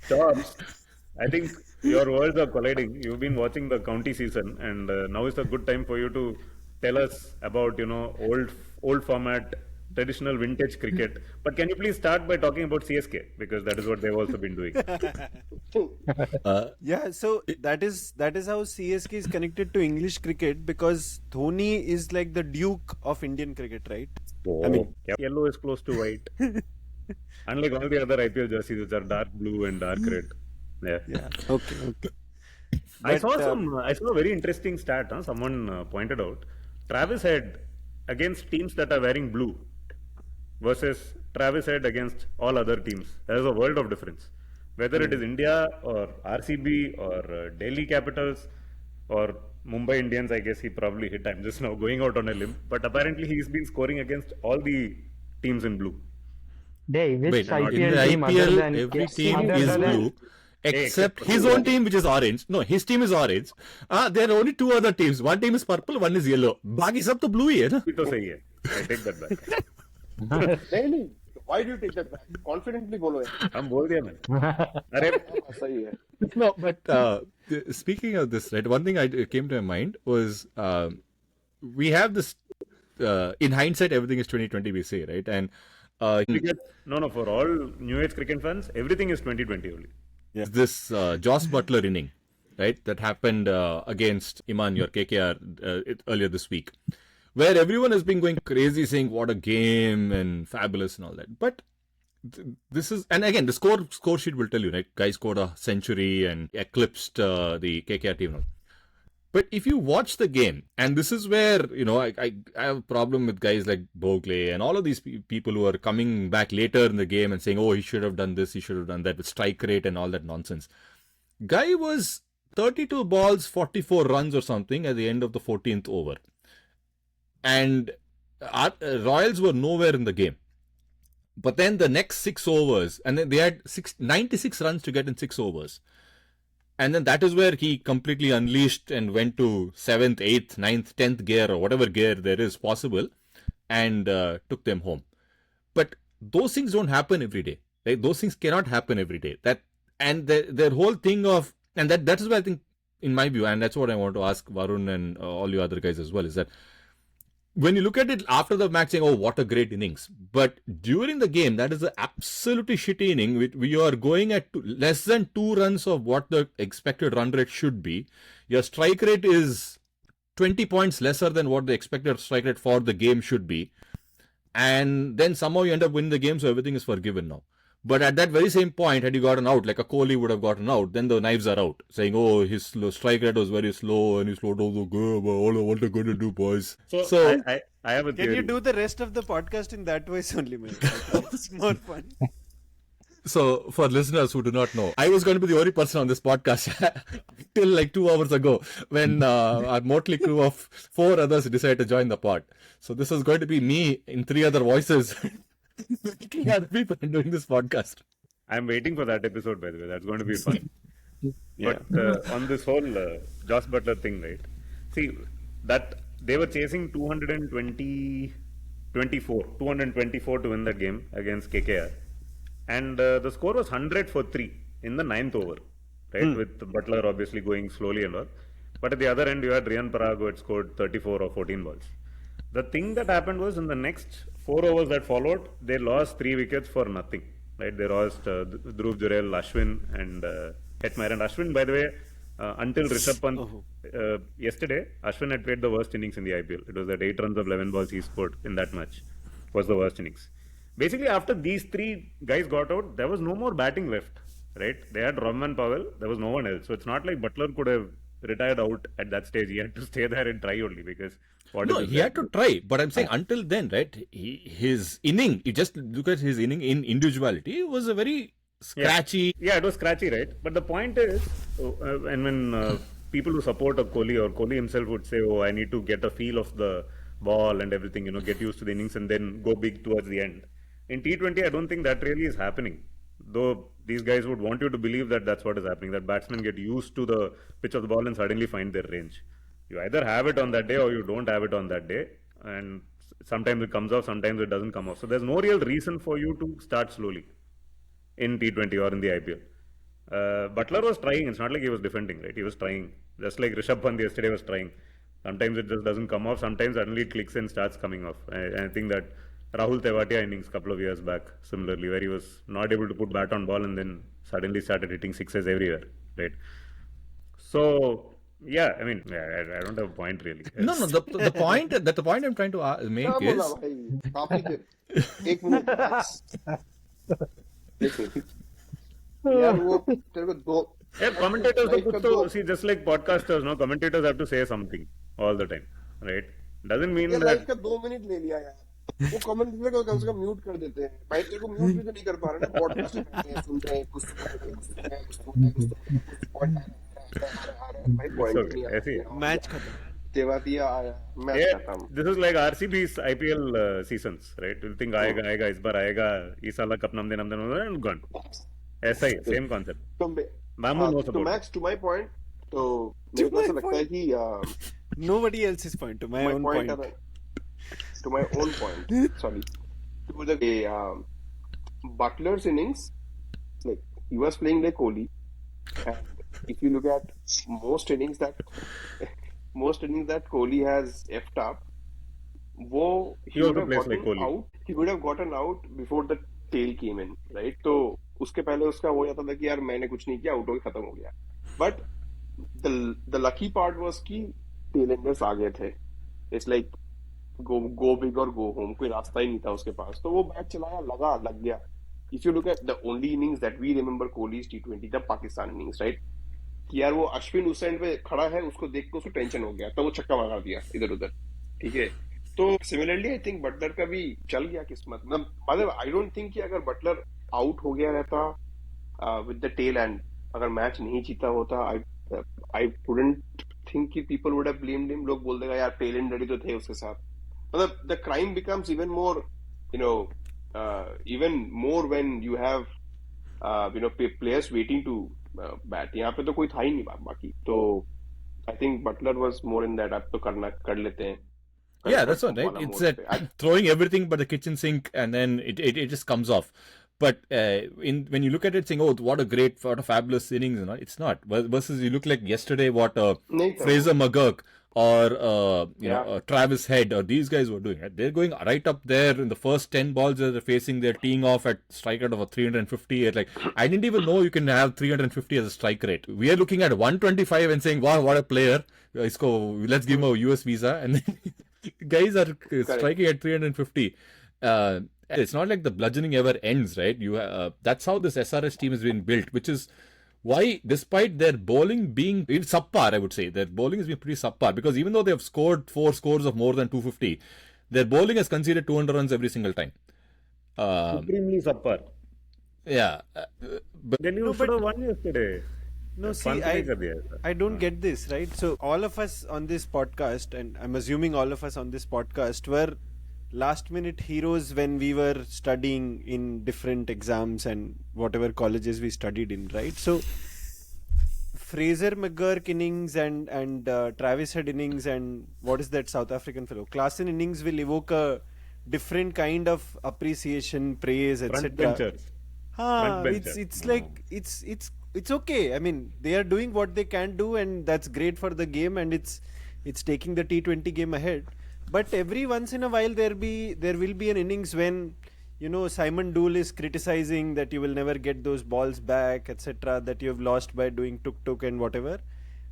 Tom, I think your worlds are colliding. You've been watching the county season, and now is a good time for you to tell us about old format, traditional vintage cricket. But can you please start by talking about CSK, because that is what they've also been doing. Yeah, so that is how CSK is connected to English cricket, because Dhoni is like the Duke of Indian cricket, right? I mean, yellow is close to white. Unlike all the other IPL jerseys, which are dark blue and dark red. Yeah. Okay. I saw a very interesting stat. Someone pointed out Travis Head against teams that are wearing blue versus Travis Head against all other teams. There is a world of difference. Whether it is India or RCB or Delhi Capitals or Mumbai Indians, I guess he probably hit. I'm just now going out on a limb, but apparently he's been scoring against all the teams in blue. Which in the IPL team other IPL, than every team is blue. Except his own team, which is orange. No, his team is orange. There are only 2 other teams. One team is purple, one is yellow. बाकी सब तो blue ही है ना? ये तो सही है. I take that back. नहीं. Why do you take that back? Confidently बोलो यार. हम बोल दिया मैंने. अरे सही है. No, but speaking of this, right? One thing I came to my mind was we have this. In hindsight, everything is 2020. We say, right? And no, for all new age cricket fans, everything is 2020 only. this Jos Buttler inning right? That happened against Iman, your KKR, earlier this week, where everyone has been going crazy saying what a game and fabulous and all that. But this is, and again, the score sheet will tell you, right? Guy scored a century and eclipsed the KKR team. But if you watch the game, and this is where, I have a problem with guys like Bogle and all of these people who are coming back later in the game and saying, oh, he should have done this, he should have done that with strike rate and all that nonsense. Guy was 32 balls, 44 runs or something at the end of the 14th over. And Royals were nowhere in the game. But then the next 6 overs, and then they had 96 runs to get in 6 overs. And then that is where he completely unleashed and went to 7th, 8th, 9th, 10th gear or whatever gear there is possible and took them home. But those things don't happen every day. Right? Those things cannot happen every day. Their whole thing of, and that is why I think, in my view, and that's what I want to ask Varun and all you other guys as well, is that when you look at it after the match saying, oh, what a great innings. But during the game, that is an absolutely shitty inning. We are going at less than 2 runs of what the expected run rate should be. Your strike rate is 20 points lesser than what the expected strike rate for the game should be. And then somehow you end up winning the game, so everything is forgiven now. But at that very same point, had you gotten out, like a Kohli would have gotten out, then the knives are out, saying, oh, his strike rate was very slow and he slowed down the game. What are going to do, boys? So I have a theory. Can you do the rest of the podcast in that voice only, man? It's more fun. So, for listeners who do not know, I was going to be the only person on this podcast till like 2 hours ago when our motley crew of 4 others decided to join the pod. So, this is going to be me in 3 other voices. Looking at people doing this podcast. I'm waiting for that episode, by the way. That's going to be fun. Yeah. But on this whole Jos Buttler thing, right? See, that they were chasing 224 to win that game against KKR. And the score was 100 for 3 in the 9th over, right? With Buttler obviously going slowly and all. But at the other end, you had Riyan Parag who had scored 34 or 14 balls. The thing that happened was in the next 4 overs that followed, they lost 3 wickets for nothing. Right? They lost Dhruv Jurel, Ashwin, and Hetmeyer. And Ashwin, by the way, until Rishabh Pant yesterday, Ashwin had played the worst innings in the IPL. It was that 8 runs of 11 balls he scored in that match was the worst innings. Basically, after these 3 guys got out, there was no more batting left. Right? They had Rahman Powell. There was no one else. So it's not like Buttler could have retired out at that stage. He had to stay there and try only because. He had to try, but I'm saying until then, right? His inning, you just look at his inning in individuality, it was a very scratchy. Yeah, it was scratchy, right? But the point is, and when people who support a Kohli or Kohli himself would say, oh, I need to get a feel of the ball and everything, get used to the innings and then go big towards the end. In T20, I don't think that really is happening. Though these guys would want you to believe that that's what is happening, that batsmen get used to the pitch of the ball and suddenly find their range. You either have it on that day or you don't have it on that day. And sometimes it comes off, sometimes it doesn't come off. So there's no real reason for you to start slowly in T20 or in the IPL. Buttler was trying. It's not like he was defending, right? He was trying. Just like Rishabh Pant yesterday was trying. Sometimes it just doesn't come off. Sometimes suddenly it clicks and starts coming off. I think that Rahul Tewatia innings a couple of years back, similarly, where he was not able to put bat on ball and then suddenly started hitting sixes everywhere, right? So, yeah, I mean, I don't have a point really. No, the point I'm trying to make is. Commentators, see, just like podcasters, no, commentators have to say something all the time, right? Doesn't mean that. 2 minute ले लिया यार वो commentator को कम से कम mute कर देते हैं भाई तेरे को म्यूट भी तो नहीं कर पा रहे ना पॉडकास्ट में सुन रहे हैं कुछ मैच खत्म तेवातिया आया मैच खत्म This is like RCB's IPL seasons, right? You'll think आएगा इस बार आएगा इस साल कप नाम देना and gone. ऐसा ही same concept. तो मैक्स टू माय पॉइंट तो मेरे को ऐसा लगता है कि nobody else's point to my own point. To my own point, sorry. To the Butler's innings, like he was playing like Kohli, and if you look at most innings that Kohli has effed up, he would have gotten out. He would have gotten out before the tail came in, right? तो उसके पहले उसका हो जाता था कि यार मैंने कुछ नहीं किया, आउट हो के खत्म हो गया. But the lucky part was कि tailenders आ गए थे. It's like go big or go home. कोई रास्ता ही नहीं था उसके पास. तो वो बैट चलाया, लग गया. If you look at the only innings that we remember Kohli's T20, the Pakistan innings, right? कि यार वो अश्विन उस एंड पे खड़ा है, उसको देख के उसको टेंशन हो गया, तो वो छक्का मार दिया इधर उधर. ठीक है. तो सिमिलरली आई थिंक बटलर का भी चल गया किस्मत. मतलब आई डोंट थिंक कि अगर बटलर आउट हो गया रहता विद द टेल एंड अगर मैच नहीं जीता होता, आई वुडंट थिंक कि people would have blamed him. लोग बोल देगा यार टेल एंड रेडी तो थे उसके साथ. मतलब the crime becomes even more, you know, even more when you have players waiting to bat. यहाँ पे तो कोई था ही नहीं बाकी. तो I think Butler was more in that. अब तो कर लेते हैं. Yeah, that's what, right? It's that throwing everything but the kitchen sink, and then it just comes off. But when you look at it, saying, "Oh, what a fabulous innings," you know, it's not. Versus you look like yesterday, what Fraser McGurk or Travis Head or these guys were doing. Right? They're going right up there in the first 10 balls that they're facing. They're teeing off at strike rate of a 350. Like, I didn't even know you can have 350 as a strike rate. We are looking at 125 and saying, "Wow, what a player! Let's give him a US visa." And then guys are striking at 350. It's not like the bludgeoning ever ends, right? That's how this SRS team has been built, which is why, despite their bowling being subpar, I would say, their bowling has been pretty subpar, because even though they have scored 4 scores of more than 250, their bowling has conceded 200 runs every single time. Supremely subpar. Yeah. But then you should have won yesterday. No, see, I don't get this, right? So all of us on this podcast, and I'm assuming all of us on this podcast, were last minute heroes when we were studying in different exams and whatever colleges we studied in, right? So Fraser McGurk innings and Travis Head innings and what is that South African fellow Klassen innings will evoke a different kind of appreciation, praise, etc. It's like it's okay. I mean, they are doing what they can do, and that's great for the game, and it's taking the T20 game ahead. But every once in a while there will be an innings when, you know, Simon Dool is criticizing that you will never get those balls back, etc., that you have lost by doing tuk and whatever,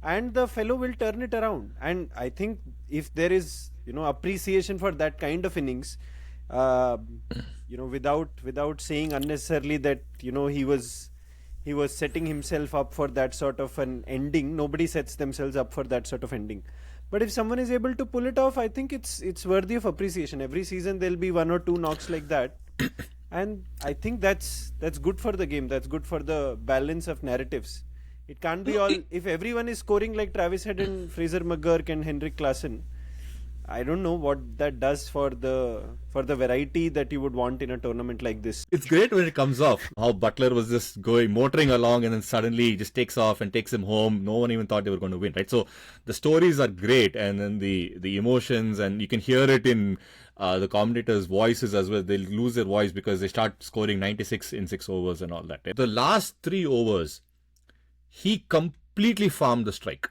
and the fellow will turn it around. And I think if there is, you know, appreciation for that kind of innings, you know, without saying unnecessarily that, you know, he was setting himself up for that sort of an ending. Nobody sets themselves up for that sort of ending. But if someone is able to pull it off, I think it's worthy of appreciation. Every season there'll be 1 or 2 knocks like that, and I think that's good for the game. That's good for the balance of narratives. It can't be all. If everyone is scoring like Travis Head and Fraser McGurk and Henrik Klassen, I don't know what that does for the variety that you would want in a tournament like this. It's great when it comes off. How Butler was just motoring along, and then suddenly he just takes off and takes him home. No one even thought they were going to win, right? So the stories are great, and then the emotions, and you can hear it in the commentators' voices as well. They'll lose their voice because they start scoring 96 in 6 overs and all that. The last 3 overs, he completely farmed the strike.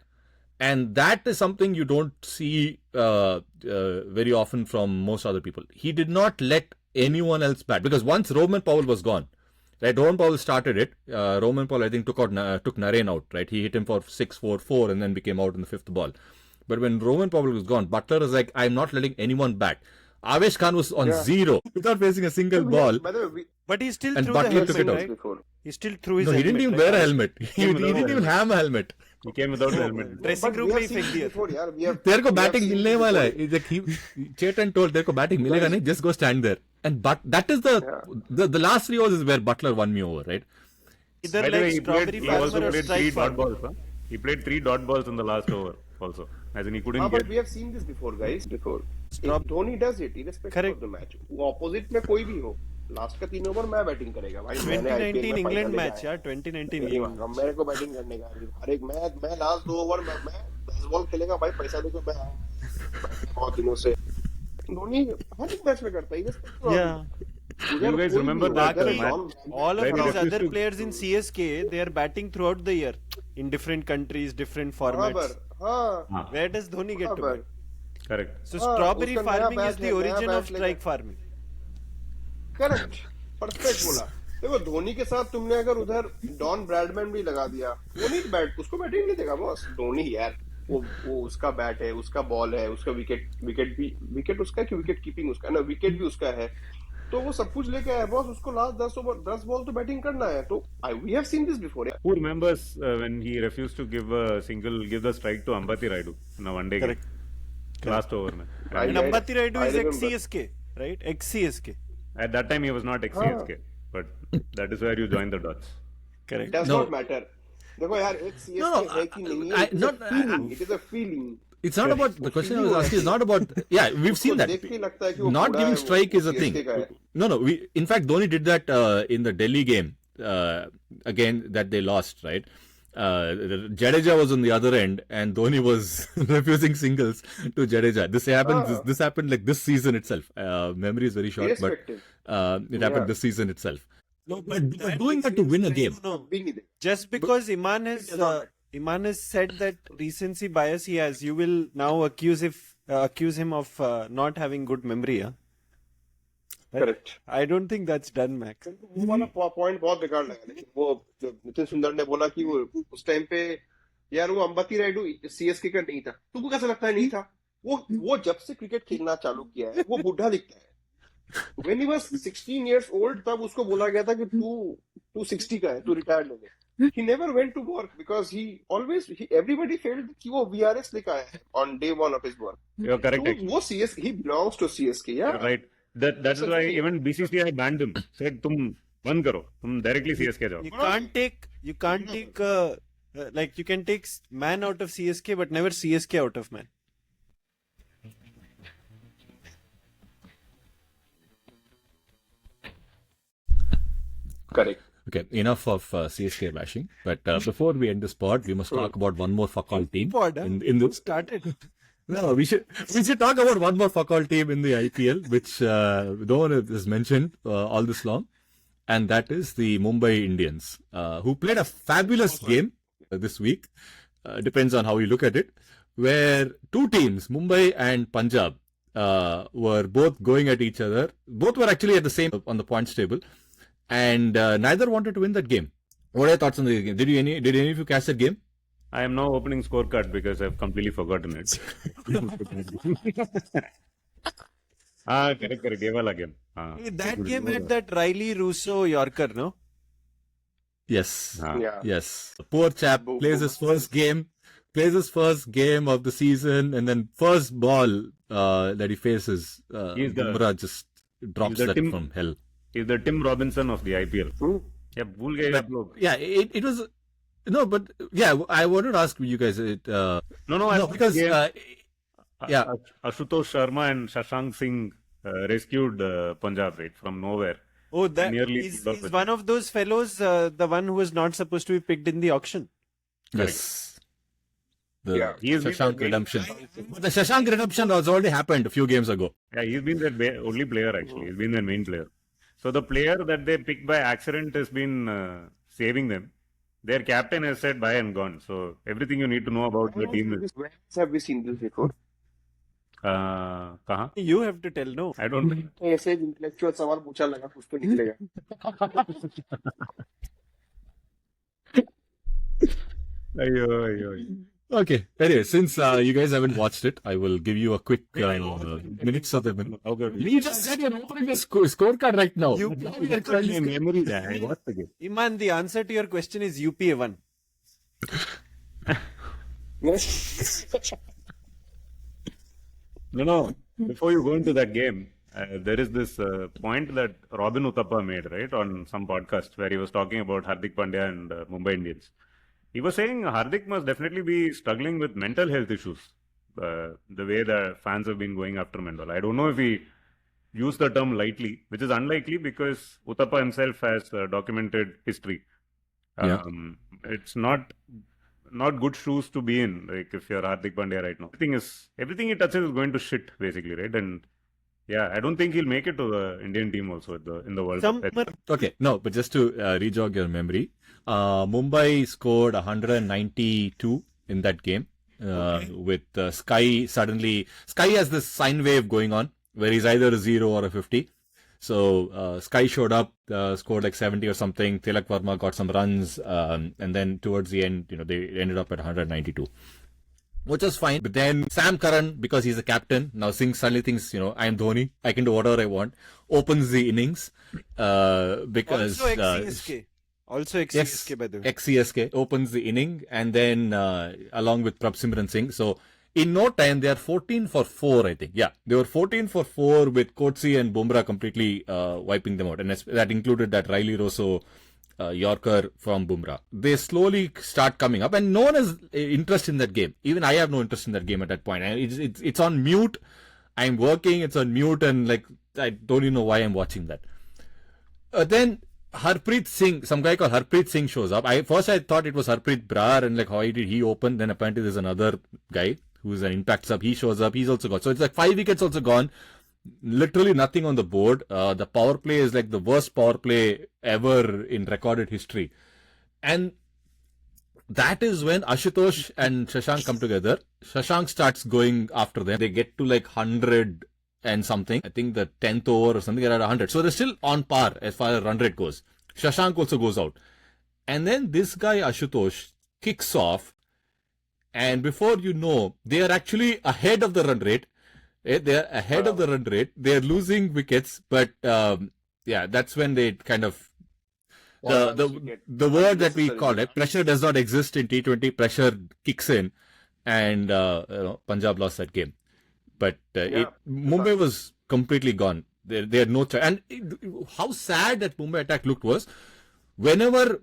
And that is something you don't see very often from most other people. He did not let anyone else bat, because once Roman Powell was gone, right? Roman Powell started it. Roman Powell, I think, took Narain out, right? He hit him for 6-4-4 and then became out in the 5th ball. But when Roman Powell was gone, Butler was like, I'm not letting anyone bat. Avesh Khan was on 0 without facing a single ball. But he still threw Butler the took it helmet, out. right? He still threw his No, he helmet. didn't even wear a helmet. He didn't even have a helmet. He came without a helmet. Dressing room में ही फेंक दिया. तेरे को batting मिलने वाला है. Chetan told तेरे को बैटिंग मिलेगा नहीं, just go stand there. And that is the last 3 overs is where Butler won me over, right? Either By the way, like he strawberry also farmer or played 3 strike dot farmer. balls. Huh? He played 3 dot balls in the last over also. As in he couldn't but get. we have seen this before, guys. Dhoni does it irrespective of the match. वो opposite में कोई भी हो, last का 3 over मैं batting करेगा भाई. 2019 England match यार, 2019 इंग्लैंड. मेरे को बैटिंग करने का हर एक मैं लास्ट 2 ओवर में मैं 10 बॉल खेलेगा भाई, पैसा देके मैं बहुत दिनों से. धोनी हर एक मैच में करता है. Yeah. You guys remember that match? All of Where he these other refused to- players in CSK, they are batting throughout the year in different countries, different formats. हाँ, Where does Dhoni get to bat? Correct. So strawberry उसका नया farming bat is the है, नया origin bat of लेकर. strike farming. Correct, perfect बोला. देखो धोनी के साथ तुमने अगर उधर डॉन ब्रैडमैन भी लगा दिया, वो नहीं बैट, उसको बैटिंग नहीं देगा बॉस। धोनी यार, वो उसका बैट है, उसका बॉल है, उसका विकेट विकेट भी, विकेट उसका कि विकेट कीपिंग उसका ना, विकेट भी उसका है, तो वो सब कुछ लेके आया बॉस। उसको लास्ट 10 बॉल तो बैटिंग करना है। तो we have seen this before. Who remembers when he refused to give a single, give the strike to Ambati Rayudu in a one-day game? Correct. Last over. And Ambati Rayudu I is remember. ex-CSK, right? Ex-CSK. At that time, he was not ex-CSK, but that is where you join the dots. Correct. Does No. not matter. देखो यार, एक No, no, CSK है कि नहीं I- है, not- it is a feeling. It's not about the question I was asking is not about we've seen that देख के लगता है कि वो not बूढ़ा giving है, strike वो is a thing. CSK का है। No, we in fact Dhoni did that in the Delhi game again that they lost, right? Jadeja was on the other end and Dhoni was refusing singles to Jadeja. This happened. This happened like this season itself. Memory is very short, but Irrespective. it happened this season itself. No, but doing that to win a game. No, भी नहीं देगा। just because Iman has said that recency bias he has, you will now accuse him of not having good memory. Huh? Correct. I don't think that's done, Max. वो वाला point बहुत बेकार लगा, लेकिन वो जो नितिन सुंदर ने बोला कि वो उस टाइम पे यार वो अंबती रायडू सीएसके का नहीं था। तुमको कैसा लगता है नहीं था? वो जब से क्रिकेट खेलना चालू किया है वो बुढ़ा दिखता है। When he was 16 years old, तब उसको बोला गया था कि तू 60 का है, तू रिटायर ले ले। He never went to work because everybody felt कि वो VRS लेकर आया है on day one of his work. You're correct. तो actually. वो CSK, he belongs to CSK, yeah. You're right. That is why even BCCI banned him. Said तुम बंद करो, तुम directly CSK जाओ. You can't take like you can take man out of CSK but never CSK out of man. Correct. Okay, enough of CSK bashing. But before we end this pod, we must talk about one more fuck all team. Pod, huh? in the Started. No, we should talk about one more fuck all team in the IPL, which no one has mentioned all this long, and that is the Mumbai Indians, who played a fabulous game this week. Depends on how you look at it, where two teams, Mumbai and Punjab, were both going at each other. Both were actually at the same on the points table, and neither wanted to win that game. What are your thoughts on the game? Did any of you catch that game? I am now opening scorecard because I've completely forgotten it. Correct. Ye wala game. That game had that Riley Russo Yorker, no? Yes. Yeah. Yes. Poor chap plays his first game of the season, and then first ball that he faces, Bumrah just drops that from hell. He's the Tim Robinson of the IPL. Yeah, भूल गए आप लोग. Yeah, it was. No, but yeah, I wanted to ask you guys. No, because yeah, Ashutosh Sharma and Shashank Singh rescued Punjab, right, from nowhere. Oh, that Nearly he's pulled off one of those fellows, the one who was not supposed to be picked in the auction. yes, the Yeah. He has been Shashank the main- redemption. But the Shashank redemption has already happened a few games ago. Yeah, he's been their only player actually. He's been their main player. So the player that they picked by accident has been saving them. Their captain has said bye and gone. So everything you need to know about the team is Where have we seen this before? कहाँ? You have to tell, no? I don't know. ऐसे intellectual सवाल पूछा लगा, कुछ तो निकलेगा। Ayyo. Okay. Anyway, since you guys haven't watched it, I will give you a quick minutes of the minute. Okay. You just said you're opening the scorecard right now. Memory है. What's the game? Iman, the answer to your question is UPA 1. No. Before you go into that game, there is this point that Robin Uthappa made, right, on some podcast where he was talking about Hardik Pandya and Mumbai Indians. He was saying Hardik must definitely be struggling with mental health issues, the way the fans have been going after him and all. I don't know if he used the term lightly, which is unlikely because Uthappa himself has documented history. Yeah. It's not good shoes to be in, like if you're Hardik Pandya right now. Everything he touches is going to shit, basically, right? And yeah, I don't think he'll make it to the Indian team also in the World Cup. Okay, no, but just to re-jog your memory, Mumbai scored 192 in that game with Sky has this sine wave going on where he's either a 0 or a 50. So Sky showed up, scored like 70 or something. Tilak Verma got some runs, and then towards the end, they ended up at 192. Which was fine. But then Sam Curran, because he's a captain, now suddenly thinks, I'm Dhoni, I can do whatever I want, opens the innings, because... Also ex-CSK. Also ex-CSK, by the way. Ex-CSK opens the inning, and then along with Prabhsimran Singh. So in no time, they are 14 for 4, I think. Yeah, they were 14 for 4 with Coetzee and Bumrah completely wiping them out. And that included that Riley Rosso Yorker from Bumrah. They slowly start coming up, and no one has interest in that game. Even I have no interest in that game at that point. It's on mute. I'm working. It's on mute, and I don't even know why I'm watching that. Then Harpreet Singh, some guy called Harpreet Singh shows up. First I thought it was Harpreet Brar, and why did he open? Then apparently there's another guy who's an impact sub. He shows up. He's also gone. So it's 5 wickets also gone. Literally nothing on the board. The power play is the worst power play ever in recorded history. And that is when Ashutosh and Shashank come together. Shashank starts going after them. They get to 100 and something. I think the 10th over or something, they're at 100. So they're still on par as far as run rate goes. Shashank also goes out. And then this guy Ashutosh kicks off. And before you know, they are actually ahead of the run rate. They're ahead of the run rate. They're losing wickets, but that's when they kind of the word that we call it, pressure does not exist in T20. Pressure kicks in, and Punjab lost that game. But Mumbai was completely gone. They had no chance. And how sad that Mumbai attack looked was, whenever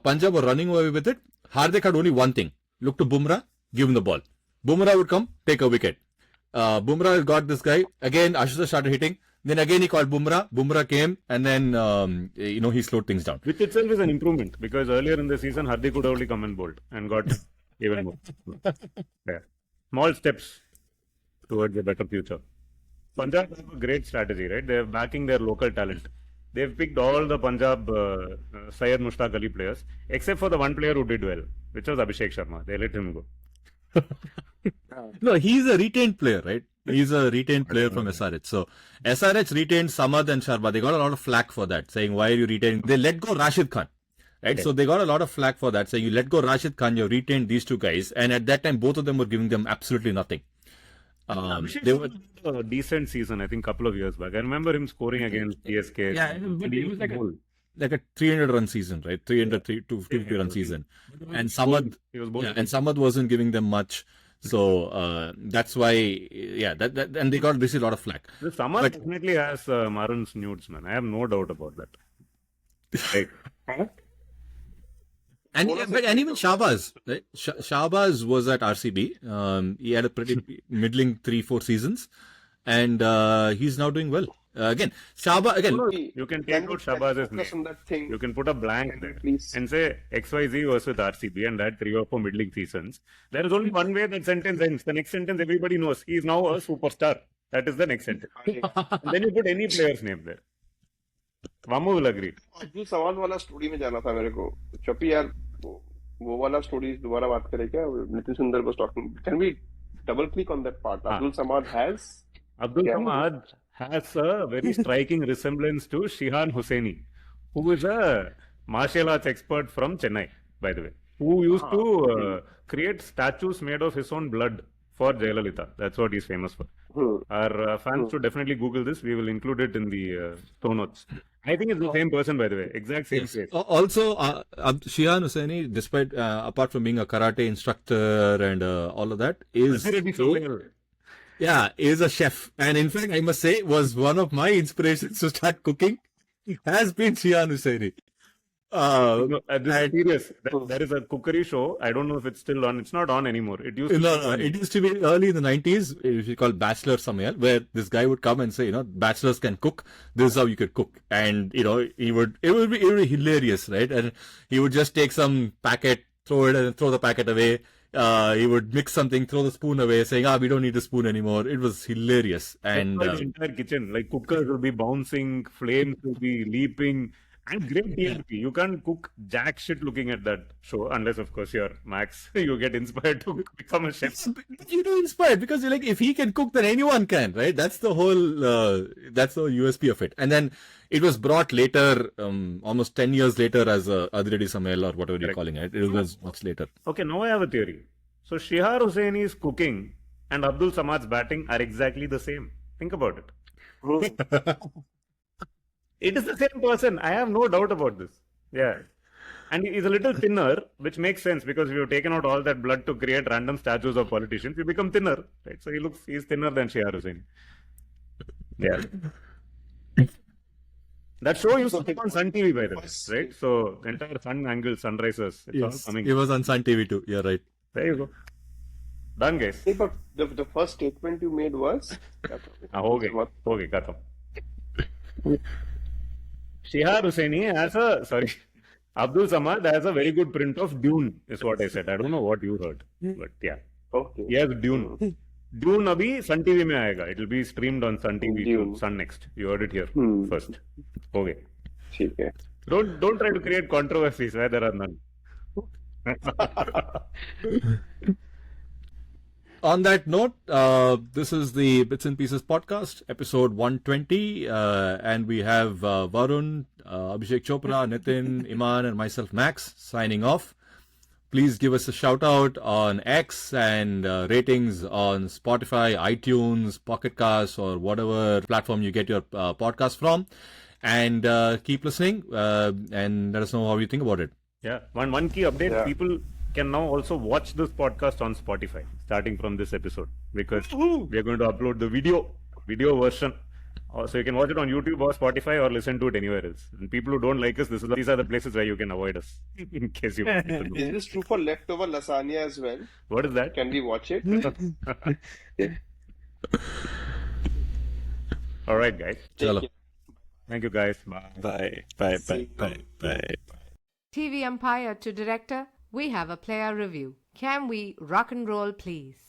Punjab were running away with it, Hardik had only one thing: look to Bumrah, give him the ball. Bumrah would come, take a wicket. Bumrah got this guy. Again, Ashutosh started hitting. Then again he called Bumrah. Bumrah came, and then he slowed things down. Which itself is an improvement, because earlier in the season Hardik could only come and bowled and got even more. Small steps towards a better future. Punjab have a great strategy, right? They're backing their local talent. They've picked all the Punjab Syed Mushtaq Ali players, except for the one player who did well, which was Abhishek Sharma. They let him go. No, he's a retained player, right? He's a retained player from SRH. So SRH retained Samad and Sharma. They got a lot of flack for that, saying, why are you retaining? They let go Rashid Khan, right? Okay. So they got a lot of flack for that, saying, you let go Rashid Khan, you retained these two guys. And at that time, both of them were giving them absolutely nothing. They were a decent season, I think, a couple of years back. I remember him scoring against CSK. Yeah, but it was like a 300 run season, right? 250 run season. And Samad wasn't giving them much. So that's why, and they got received a lot of flack. The Samad definitely has Maran's nudes, man. I have no doubt about that. And even Shahbaz, right? Shahbaz was at RCB. He had a pretty middling 3-4 seasons, and he's now doing well. Shahbaz, you can take out Shahbaz's name. You can put a blank there and say XYZ was with RCB and had 3 or 4 middling seasons. There is only one way that sentence ends. The next sentence everybody knows. He is now a superstar. That is the next sentence. And then you put any player's name there. Vamu will agree. Abdul समाद वाला story में जाना था मेरे को. चपी यार, वो वाला story दोबारा बात करें क्या? नितिन सुंदर was talking. Can we double click on that part? Abdul Samad has a very striking resemblance to Shihan Hussaini, who is a martial arts expert from Chennai, by the way, who used to create statues made of his own blood for Jayalalitha. That's what he's famous for. Our fans should definitely Google this. We will include it in the show notes. I think it's the same person, by the way. Exact same face. Also, Shihan Hussaini, despite apart from being a karate instructor and all of that, is a chef. And in fact, I must say, was one of my inspirations to start cooking. Has been Shihan Hussaini. This is serious. There is a cookery show. I don't know if it's still on. It's not on anymore. It used to it used to be early in the 90s. It was called Bachelor Samayal, where this guy would come and say, bachelors can cook. This is how you could cook. And, it would be hilarious, right? And he would just take some packet, throw it and throw the packet away. He would mix something, throw the spoon away, saying, we don't need the spoon anymore. It was hilarious. And the entire kitchen, like cookers will be bouncing, flames will be leaping, And great TLP. You can't cook jack shit looking at that show unless, of course, you're Max. You get inspired to become a chef. But you know, inspired because you're like, if he can cook, then anyone can, right? That's the whole USP of it. And then it was brought later, almost 10 years later, as Adredi Samel or whatever you're calling it. It was much later. Okay, now I have a theory. So Shihan Hussaini's cooking and Abdul Samad's batting are exactly the same. Think about it. It is the same person. I have no doubt about this. Yeah. And he's a little thinner, which makes sense because if you've taken out all that blood to create random statues of politicians, you become thinner, right? So he's thinner than Shihan Hussaini. Yeah. That show used to be on Sun TV, by the way, right? So the entire Sun angle, sunrises, it's all coming. It was on Sun TV too. Yeah, right. There you go. Done, guys. Hey, but the first statement you made was. Okay, khatam. Shihan Hussaini has Abdul Samad has a very good print of Dune, is what I said. I don't know what you heard, but yeah. Okay. He has Dune. Dune abhi Sun TV mein aayega. It will be streamed on Sun TV to Sun Next. You heard it here first. Okay. Okay. Don't try to create controversies where there are none. On that note, this is the Bits and Pieces podcast, episode 120, and we have Varun, Abhishek Chopra, Nitin, Iman, and myself, Max, signing off. Please give us a shout out on X and ratings on Spotify, iTunes, Pocket Casts, or whatever platform you get your podcast from. And keep listening and let us know how you think about it. Yeah. One key update. Yeah. People can now also watch this podcast on Spotify starting from this episode because we are going to upload the video version. So you can watch it on YouTube or Spotify or listen to it anywhere else. And people who don't like us, these are the places where you can avoid us in case you want to know. Is this true for leftover lasagna as well? What is that? Can we watch it? All right, guys. Chalo. Thank you, guys. Bye. Bye. TV umpire to director, we have a player review. Can we rock and roll, please?